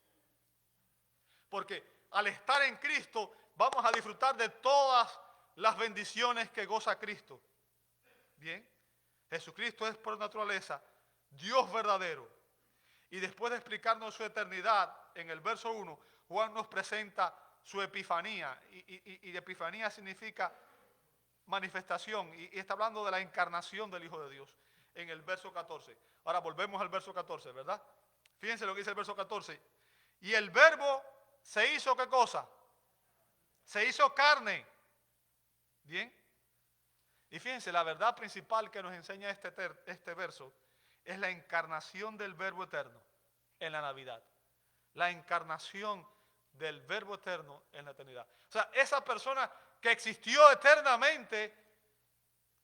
Porque al estar en Cristo vamos a disfrutar de todas las bendiciones que goza Cristo. Bien, Jesucristo es por naturaleza Dios verdadero. Y después de explicarnos su eternidad, en el verso 1, Juan nos presenta su epifanía. Y epifanía significa manifestación. Y está hablando de la encarnación del Hijo de Dios en el verso 14. Ahora volvemos al verso 14, ¿verdad? Fíjense lo que dice el verso 14. Y el verbo se hizo ¿qué cosa? Se hizo carne. Bien. Y fíjense, la verdad principal que nos enseña este verso es la encarnación del Verbo eterno en la Navidad. La encarnación del Verbo eterno en la eternidad. O sea, esa persona que existió eternamente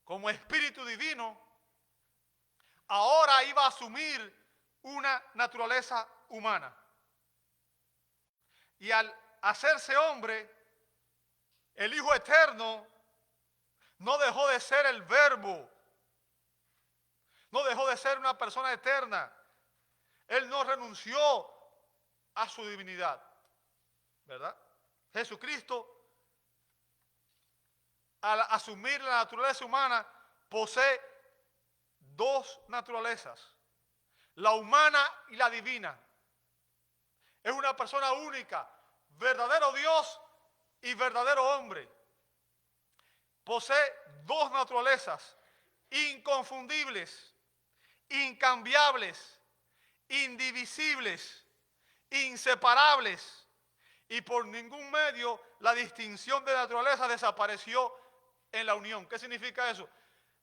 como Espíritu Divino, ahora iba a asumir una naturaleza humana. Y al hacerse hombre, el Hijo Eterno no dejó de ser el Verbo. No dejó de ser una persona eterna. Él no renunció a su divinidad. ¿Verdad? Jesucristo, al asumir la naturaleza humana, posee dos naturalezas. La humana y la divina. Es una persona única, verdadero Dios y verdadero hombre. Posee dos naturalezas inconfundibles, incambiables, indivisibles, inseparables. Y por ningún medio la distinción de naturaleza desapareció en la unión. ¿Qué significa eso?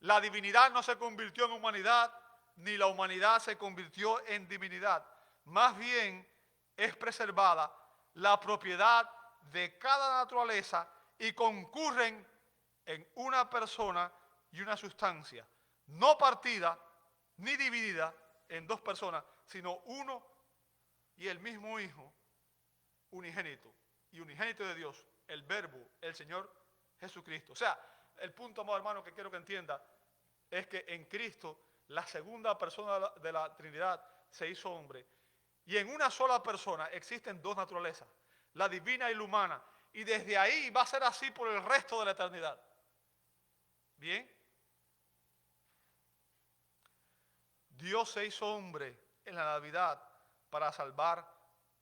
La divinidad no se convirtió en humanidad, ni la humanidad se convirtió en divinidad. Más bien es preservada la propiedad de cada naturaleza y concurren en una persona y una sustancia, no partida ni dividida en dos personas, sino uno y el mismo Hijo, unigénito y unigénito de Dios, el Verbo, el Señor Jesucristo. O sea, el punto, amado hermano, que quiero que entienda es que en Cristo la segunda persona de la Trinidad se hizo hombre. Y en una sola persona existen dos naturalezas, la divina y la humana. Y desde ahí va a ser así por el resto de la eternidad. ¿Bien? Dios se hizo hombre en la Navidad para salvar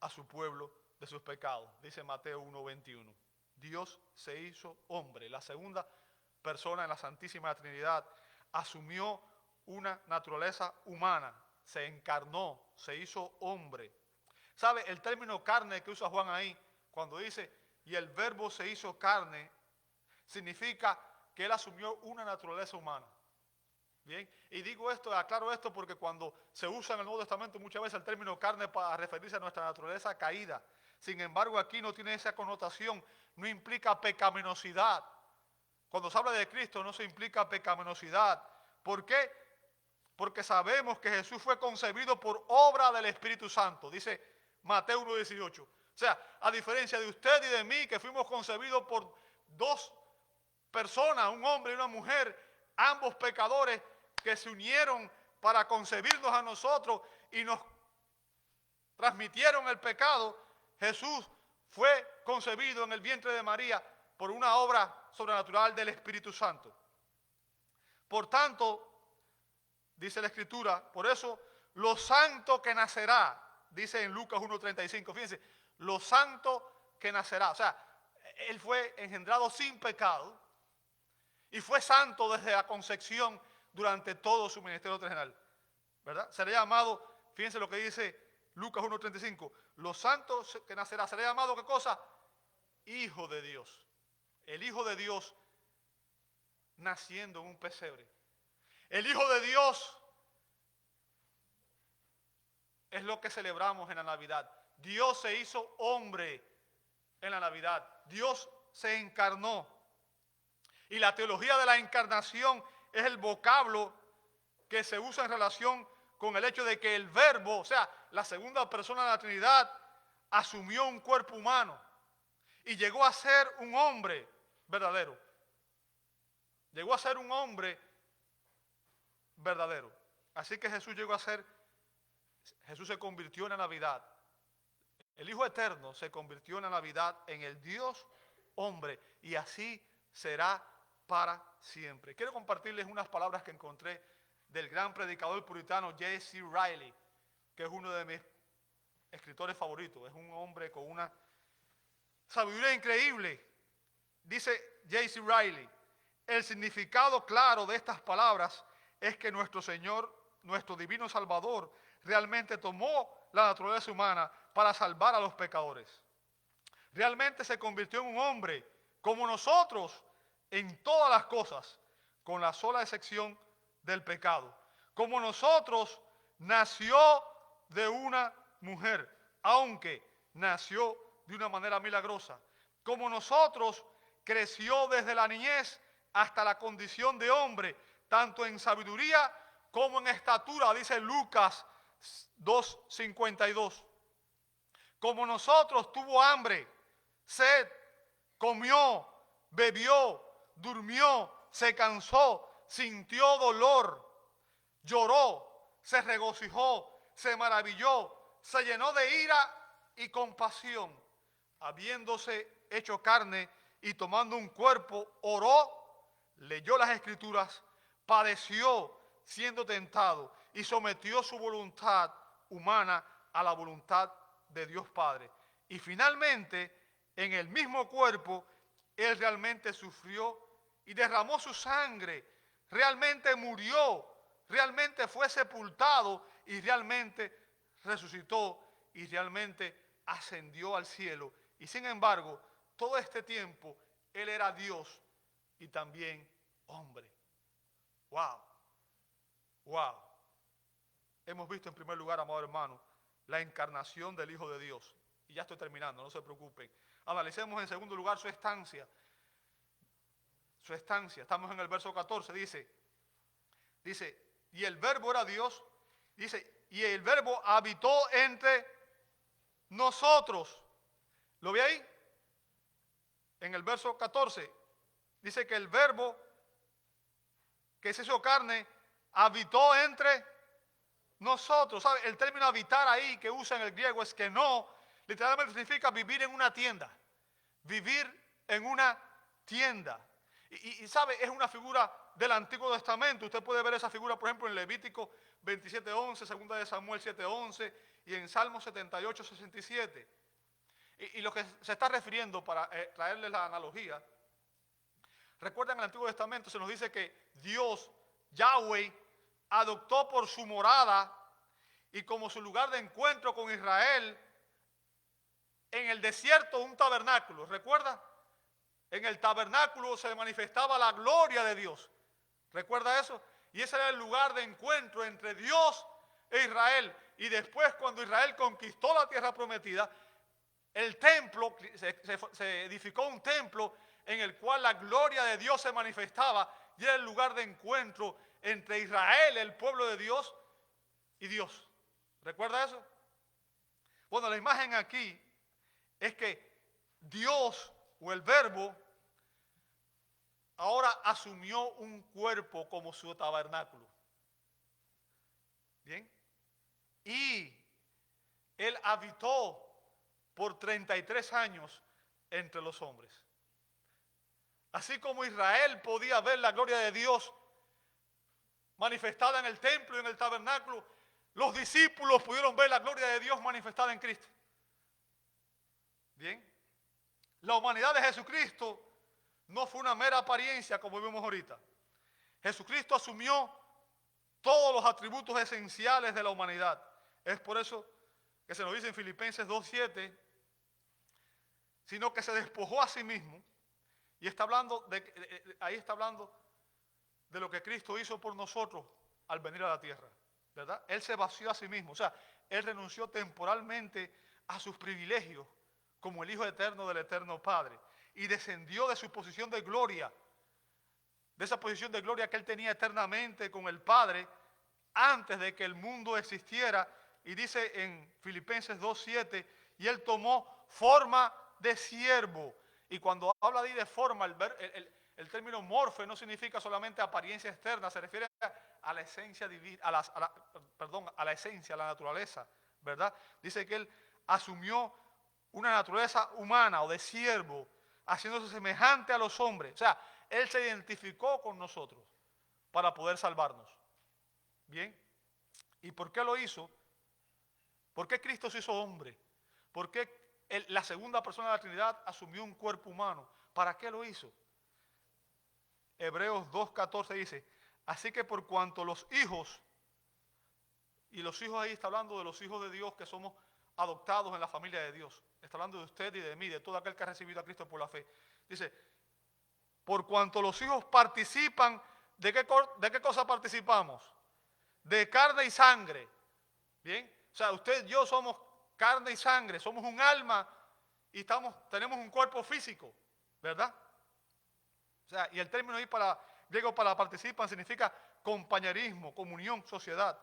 a su pueblo de sus pecados. Dice Mateo 1:21. Dios se hizo hombre. La segunda persona en la Santísima Trinidad asumió una naturaleza humana. Se encarnó, se hizo hombre. ¿Sabe? El término carne que usa Juan ahí, cuando dice, y el Verbo se hizo carne, significa que Él asumió una naturaleza humana. Bien, y digo esto, aclaro esto porque cuando se usa en el Nuevo Testamento muchas veces el término carne para referirse a nuestra naturaleza caída. Sin embargo, aquí no tiene esa connotación, no implica pecaminosidad. Cuando se habla de Cristo no se implica pecaminosidad. ¿Por qué? Porque sabemos que Jesús fue concebido por obra del Espíritu Santo, dice Mateo 1:18. O sea, a diferencia de usted y de mí, que fuimos concebidos por dos personas, un hombre y una mujer, ambos pecadores que se unieron para concebirnos a nosotros y nos transmitieron el pecado, Jesús fue concebido en el vientre de María por una obra sobrenatural del Espíritu Santo. Por tanto, dice la Escritura, por eso lo santo que nacerá, dice en Lucas 1:35, fíjense, lo santo que nacerá, o sea, Él fue engendrado sin pecado y fue santo desde la concepción durante todo su ministerio terrenal. ¿verdad? Será llamado, fíjense lo que dice Lucas 1:35, los santos que nacerá, será llamado, ¿qué cosa? Hijo de Dios. El Hijo de Dios naciendo en un pesebre. El Hijo de Dios es lo que celebramos en la Navidad. Dios se hizo hombre en la Navidad. Dios se encarnó. Y la teología de la encarnación es el vocablo que se usa en relación con el hecho de que el Verbo, o sea, la segunda persona de la Trinidad, asumió un cuerpo humano y llegó a ser un hombre verdadero. Llegó a ser un hombre verdadero. Así que Jesús se convirtió en la Navidad. El Hijo Eterno se convirtió en la Navidad en el Dios hombre y así será para siempre. Quiero compartirles unas palabras que encontré del gran predicador puritano J.C. Riley, que es uno de mis escritores favoritos. Es un hombre con una sabiduría increíble. Dice J.C. Riley, el significado claro de estas palabras es que nuestro Señor, nuestro divino Salvador, realmente tomó la naturaleza humana para salvar a los pecadores. Realmente se convirtió en un hombre como nosotros en todas las cosas, con la sola excepción del pecado. Como nosotros, nació de una mujer, aunque nació de una manera milagrosa. Como nosotros, creció desde la niñez hasta la condición de hombre, tanto en sabiduría como en estatura, dice Lucas 2:52. Como nosotros, tuvo hambre, sed, comió, bebió, durmió, se cansó, sintió dolor, lloró, se regocijó, se maravilló, se llenó de ira y compasión, habiéndose hecho carne y tomando un cuerpo, oró, leyó las Escrituras, padeció siendo tentado y sometió su voluntad humana a la voluntad de Dios Padre. Y finalmente, en el mismo cuerpo, Él realmente sufrió y derramó su sangre, realmente murió, realmente fue sepultado y realmente resucitó y realmente ascendió al cielo. Y sin embargo, todo este tiempo, Él era Dios y también hombre. ¡Wow! ¡Wow! Hemos visto en primer lugar, amado hermano, la encarnación del Hijo de Dios. Y ya estoy terminando, no se preocupen. Analicemos en segundo lugar su estancia. Su estancia. Estamos en el verso 14. Dice, y el Verbo era Dios. Dice, y el Verbo habitó entre nosotros. ¿Lo ve ahí? En el verso 14. Dice que el Verbo que se hizo carne habitó entre nosotros. ¿Sabe? El término habitar ahí que usa en el griego es que no, literalmente significa vivir en una tienda. Vivir en una tienda. Y sabe, es una figura del Antiguo Testamento. Usted puede ver esa figura, por ejemplo, en Levítico 27:11, segunda de Samuel 7:11 y en Salmo 78:67. Y lo que se está refiriendo, para traerles la analogía, recuerdan en el Antiguo Testamento se nos dice que Dios, Yahweh, adoptó por su morada y como su lugar de encuentro con Israel en el desierto un tabernáculo. ¿Recuerda? En el tabernáculo se manifestaba la gloria de Dios. ¿Recuerda eso? Y ese era el lugar de encuentro entre Dios e Israel. Y después, cuando Israel conquistó la tierra prometida, el templo, se edificó un templo en el cual la gloria de Dios se manifestaba y era el lugar de encuentro entre Israel, el pueblo de Dios, y Dios. ¿Recuerda eso? Bueno, la imagen aquí es que Dios o el Verbo ahora asumió un cuerpo como su tabernáculo. ¿Bien? Y Él habitó por 33 años entre los hombres. Así como Israel podía ver la gloria de Dios manifestada en el templo y en el tabernáculo, los discípulos pudieron ver la gloria de Dios manifestada en Cristo. Bien. La humanidad de Jesucristo no fue una mera apariencia como vimos ahorita. Jesucristo asumió todos los atributos esenciales de la humanidad. Es por eso que se nos dice en Filipenses 2:7, sino que se despojó a sí mismo, y está hablando ahí está hablando de lo que Cristo hizo por nosotros al venir a la tierra, ¿verdad? Él se vació a sí mismo, o sea, Él renunció temporalmente a sus privilegios como el Hijo eterno del eterno Padre y descendió de su posición de gloria, de esa posición de gloria que Él tenía eternamente con el Padre antes de que el mundo existiera. Y dice en Filipenses 2:7, y Él tomó forma de siervo. Y cuando habla de forma, el término morfe no significa solamente apariencia externa, se refiere a la esencia divina, a la esencia, a la naturaleza, ¿verdad? Dice que Él asumió una naturaleza humana o de siervo, haciéndose semejante a los hombres. O sea, Él se identificó con nosotros para poder salvarnos. Bien, ¿y por qué lo hizo? ¿Por qué Cristo se hizo hombre? ¿Por qué la segunda persona de la Trinidad asumió un cuerpo humano? ¿Para qué lo hizo? Hebreos 2:14 dice, así que por cuanto los hijos, y los hijos ahí está hablando de los hijos de Dios que somos adoptados en la familia de Dios. Está hablando de usted y de mí, de todo aquel que ha recibido a Cristo por la fe. Dice, por cuanto los hijos participan, ¿de qué cosa participamos? De carne y sangre. Bien, o sea, usted y yo somos carne y sangre, somos un alma y tenemos un cuerpo físico, ¿verdad? O sea, y el término ahí griego para participan significa compañerismo, comunión, sociedad.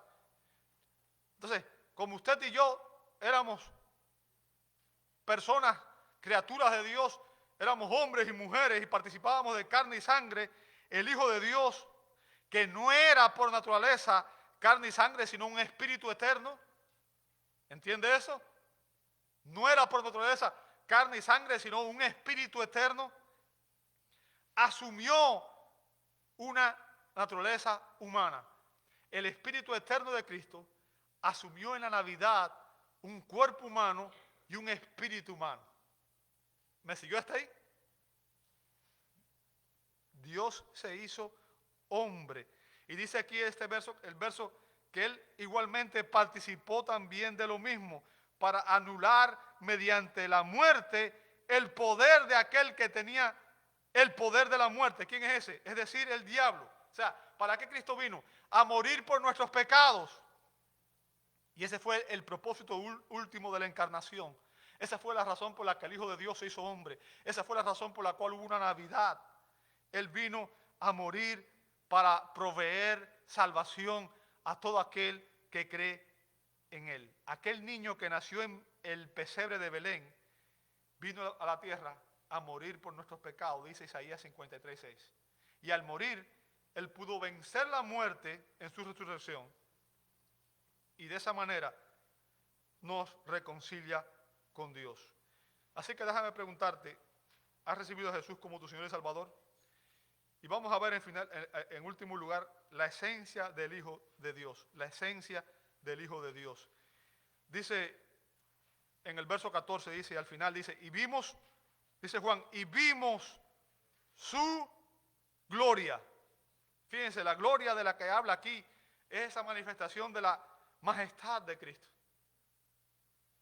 Entonces, como usted y yo éramos personas, criaturas de Dios, éramos hombres y mujeres y participábamos de carne y sangre, el Hijo de Dios, que no era por naturaleza carne y sangre, sino un espíritu eterno, ¿entiende eso? No era por naturaleza carne y sangre, sino un espíritu eterno, asumió una naturaleza humana. El espíritu eterno de Cristo asumió en la Navidad un cuerpo humano y un espíritu humano. ¿Me siguió hasta ahí? Dios se hizo hombre. Y dice aquí el verso, que Él igualmente participó también de lo mismo, para anular mediante la muerte el poder de aquel que tenía el poder de la muerte. ¿Quién es ese? Es decir, el diablo. O sea, ¿para qué Cristo vino? A morir por nuestros pecados. Y ese fue el propósito último de la encarnación. Esa fue la razón por la que el Hijo de Dios se hizo hombre. Esa fue la razón por la cual hubo una Navidad. Él vino a morir para proveer salvación a todo aquel que cree en Él. Aquel niño que nació en el pesebre de Belén vino a la tierra a morir por nuestros pecados, dice Isaías 53:6. Y al morir, Él pudo vencer la muerte en su resurrección. Y de esa manera nos reconcilia con Dios. Así que déjame preguntarte, ¿has recibido a Jesús como tu Señor y Salvador? Y vamos a ver en último lugar la esencia del Hijo de Dios. La esencia del Hijo de Dios. Dice en el verso 14, dice, y al final dice, y vimos, dice Juan, y vimos su gloria. Fíjense, la gloria de la que habla aquí es esa manifestación de la majestad de Cristo.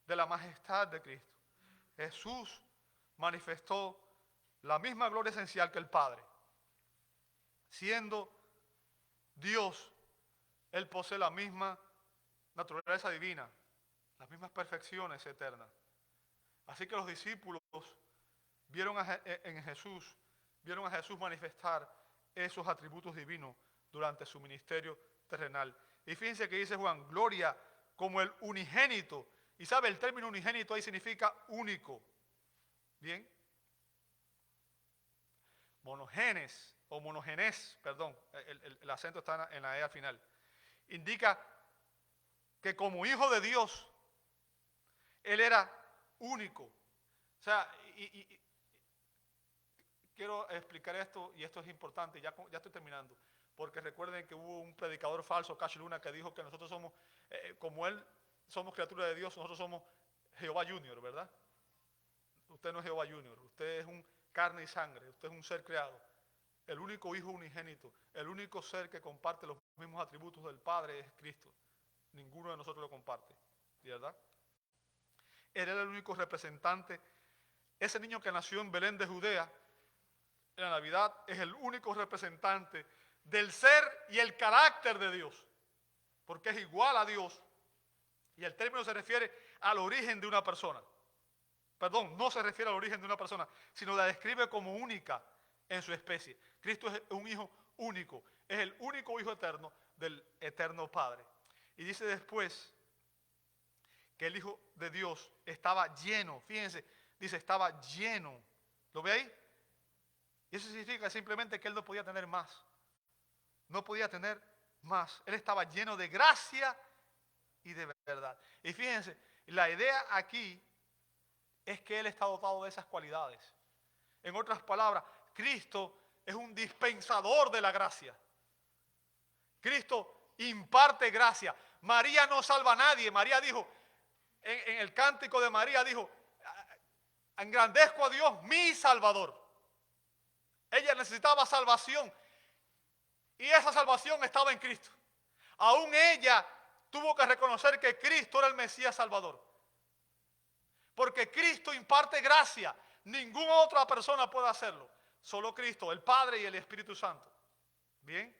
De la majestad de Cristo. Jesús manifestó la misma gloria esencial que el Padre. Siendo Dios, Él posee la misma naturaleza divina, las mismas perfecciones eternas. Así que los discípulos vieron en Jesús, vieron a Jesús manifestar esos atributos divinos durante su ministerio terrenal. Y fíjense que dice Juan, gloria como el unigénito. Y sabe, el término unigénito ahí significa único. ¿Bien? Monogenes o monogenés, perdón, el acento está en la E al final. Indica que como hijo de Dios, Él era único. O sea, quiero explicar esto, y esto es importante, ya estoy terminando, porque recuerden que hubo un predicador falso, Cash Luna, que dijo que nosotros somos, como Él, somos criaturas de Dios, nosotros somos Jehová Junior, ¿verdad? Usted no es Jehová Junior, usted es un carne y sangre, usted es un ser creado. el único Hijo unigénito, el único ser que comparte los mismos atributos del Padre es Cristo. Ninguno de nosotros lo comparte, ¿verdad? Él era el único representante. Ese niño que nació en Belén de Judea, en la Navidad, es el único representante del ser y el carácter de Dios, porque es igual a Dios. Y el término se refiere al origen de una persona. Perdón, no se refiere al origen de una persona, sino la describe como única en su especie. Cristo es un hijo único, es el único hijo eterno del eterno Padre. Y dice después que el Hijo de Dios estaba lleno, fíjense, dice estaba lleno. ¿Lo ve ahí? Y eso significa simplemente que él no podía tener más. No podía tener más. Él estaba lleno de gracia y de verdad. Y fíjense, la idea aquí es que él está dotado de esas cualidades. En otras palabras, Cristo es un dispensador de la gracia. Cristo imparte gracia. María no salva a nadie. María dijo, en el cántico de María dijo, engrandezco a Dios, mi Salvador. Ella necesitaba salvación y esa salvación estaba en Cristo. Aún ella tuvo que reconocer que Cristo era el Mesías Salvador. Porque Cristo imparte gracia. Ninguna otra persona puede hacerlo. Solo Cristo, el Padre y el Espíritu Santo. ¿Bien?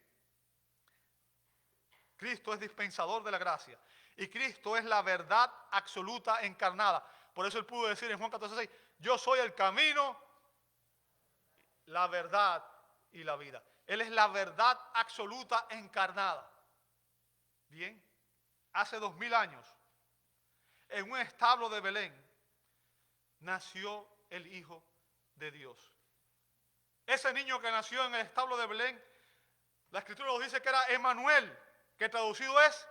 Cristo es dispensador de la gracia. Y Cristo es la verdad absoluta encarnada. Por eso él pudo decir en Juan 14:6, yo soy el camino, la verdad y la vida. Él es la verdad absoluta encarnada. Bien, hace 2000 años, en un establo de Belén, nació el Hijo de Dios. Ese niño que nació en el establo de Belén, la Escritura nos dice que era Emmanuel, que traducido es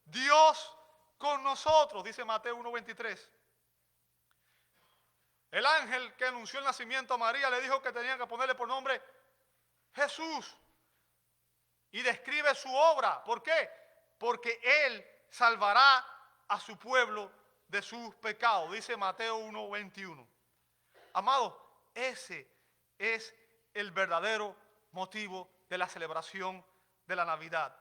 Dios con nosotros, dice Mateo 1:23. El ángel que anunció el nacimiento a María le dijo que tenían que ponerle por nombre Jesús. Y describe su obra. ¿Por qué? Porque Él salvará a su pueblo de sus pecados, dice Mateo 1:21. Amados, ese es el verdadero motivo de la celebración de la Navidad.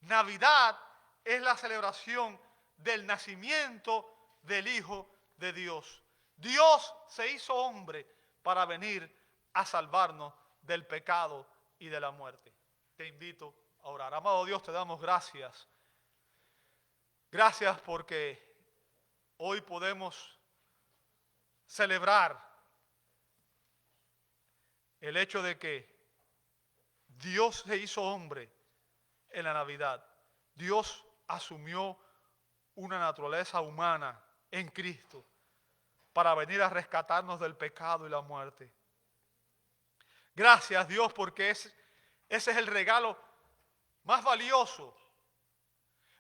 Navidad es la celebración del nacimiento del Hijo de Dios. Dios se hizo hombre para venir a salvarnos del pecado y de la muerte. Te invito a orar. Amado Dios, te damos gracias. Gracias porque hoy podemos celebrar el hecho de que Dios se hizo hombre en la Navidad. Dios asumió una naturaleza humana en Cristo para venir a rescatarnos del pecado y la muerte. Gracias, Dios, porque ese es el regalo más valioso,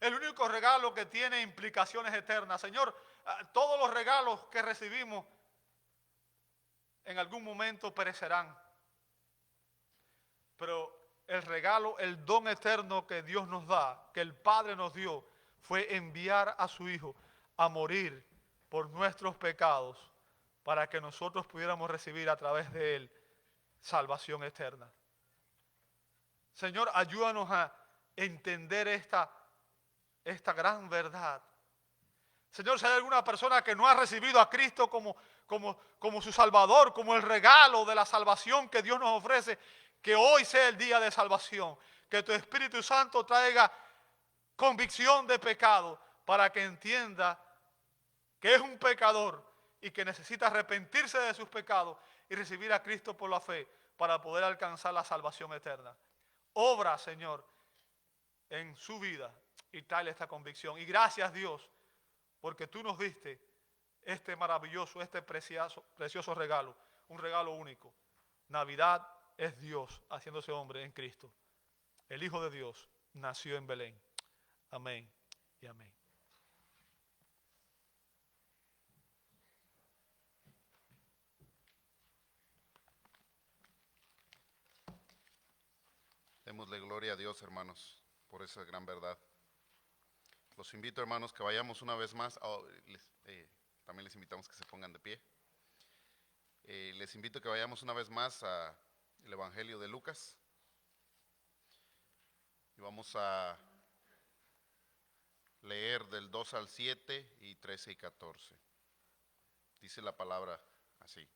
el único regalo que tiene implicaciones eternas. Señor, todos los regalos que recibimos en algún momento perecerán, pero el regalo, el don eterno que Dios nos da, que el Padre nos dio, fue enviar a su Hijo a morir por nuestros pecados para que nosotros pudiéramos recibir a través de Él salvación eterna. Señor, ayúdanos a entender esta gran verdad. Señor, si hay alguna persona que no ha recibido a Cristo como su Salvador, como el regalo de la salvación que Dios nos ofrece, que hoy sea el día de salvación, que tu Espíritu Santo traiga convicción de pecado para que entienda que es un pecador y que necesita arrepentirse de sus pecados y recibir a Cristo por la fe para poder alcanzar la salvación eterna. Obra, Señor, en su vida y trae esta convicción. Y gracias, Dios, porque tú nos diste este maravilloso, este precioso regalo, un regalo único. Navidad es Dios haciéndose hombre en Cristo. El Hijo de Dios nació en Belén. Amén y amén. Démosle gloria a Dios, hermanos, por esa gran verdad. Los invito, hermanos, que vayamos una vez más. También les invitamos que se pongan de pie. Les invito que vayamos una vez más a el Evangelio de Lucas. Y vamos a leer del 2 al 7 y 13 y 14. Dice la palabra así.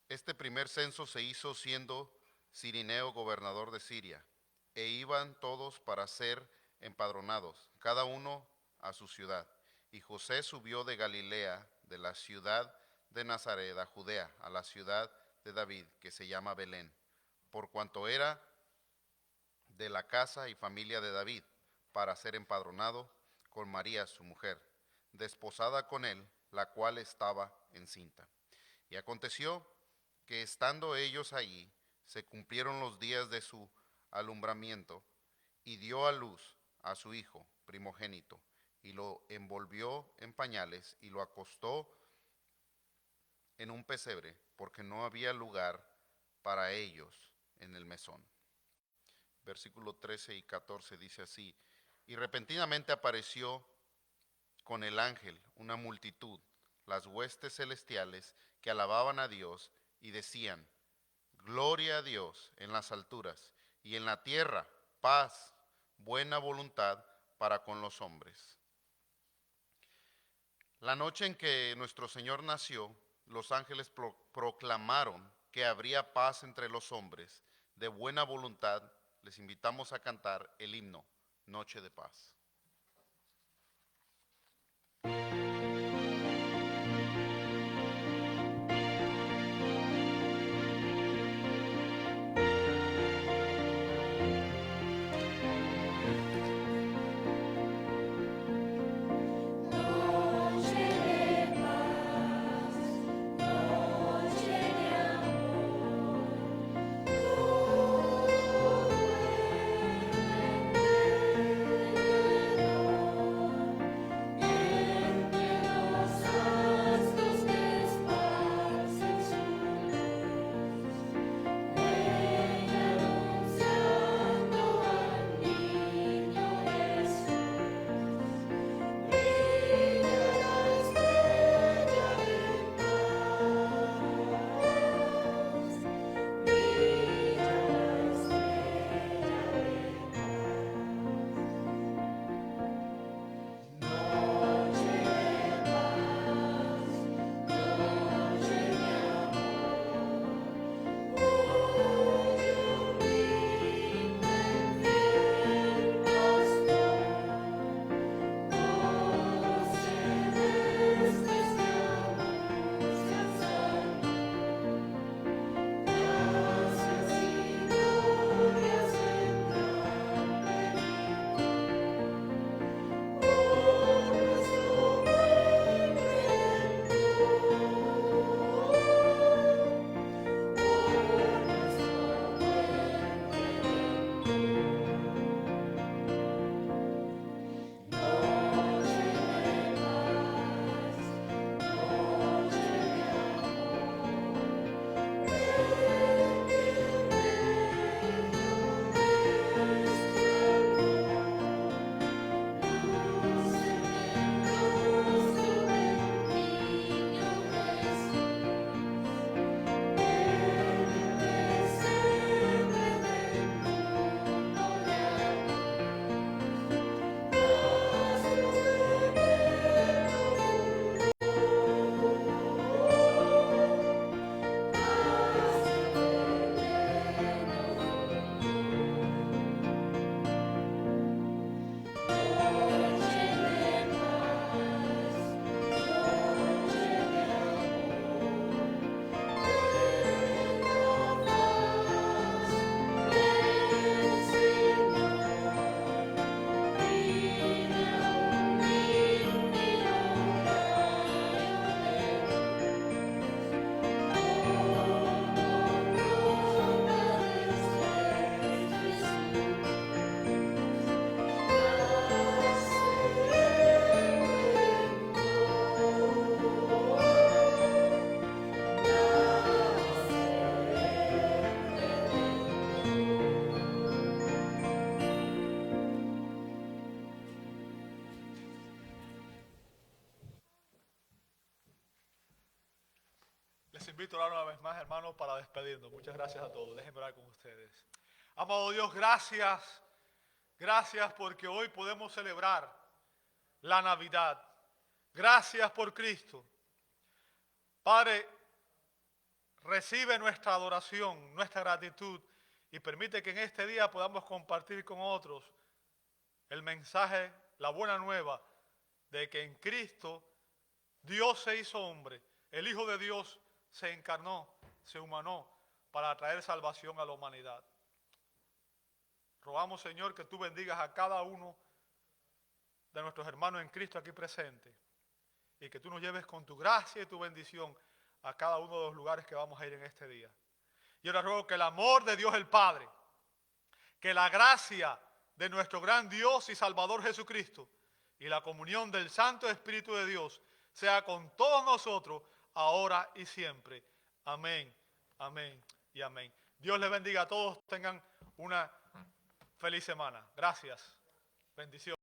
Este primer censo se hizo siendo Cirineo gobernador de Siria, e iban todos para ser empadronados, cada uno a su ciudad. Y José subió de Galilea, de la ciudad de Nazaret a Judea, a la ciudad de David, que se llama Belén, por cuanto era de la casa y familia de David, para ser empadronado con María su mujer, desposada con él, la cual estaba encinta. Y aconteció que estando ellos allí, se cumplieron los días de su alumbramiento, y dio a luz a su hijo primogénito, y lo envolvió en pañales, y lo acostó en un pesebre, porque no había lugar para ellos en el mesón. Versículo 13 y 14 dice así: y repentinamente apareció con el ángel una multitud, las huestes celestiales, que alababan a Dios y decían: gloria a Dios en las alturas, y en la tierra paz, buena voluntad para con los hombres. La noche en que nuestro Señor nació, los ángeles proclamaron que habría paz entre los hombres de buena voluntad. Les invitamos a cantar el himno Noche de Paz. Noche Los invito a orar una vez más, hermanos, para despedirnos. Muchas gracias a todos. Déjenme orar con ustedes. Amado Dios, gracias. Gracias porque hoy podemos celebrar la Navidad. Gracias por Cristo. Padre, recibe nuestra adoración, nuestra gratitud y permite que en este día podamos compartir con otros el mensaje, la buena nueva de que en Cristo Dios se hizo hombre, el Hijo de Dios se encarnó, se humanó para traer salvación a la humanidad. Rogamos, Señor, que tú bendigas a cada uno de nuestros hermanos en Cristo aquí presentes y que tú nos lleves con tu gracia y tu bendición a cada uno de los lugares que vamos a ir en este día. Y ahora ruego que el amor de Dios el Padre, que la gracia de nuestro gran Dios y Salvador Jesucristo y la comunión del Santo Espíritu de Dios sea con todos nosotros, ahora y siempre. Amén, amén y amén. Dios les bendiga a todos, tengan una feliz semana. Gracias. Bendiciones.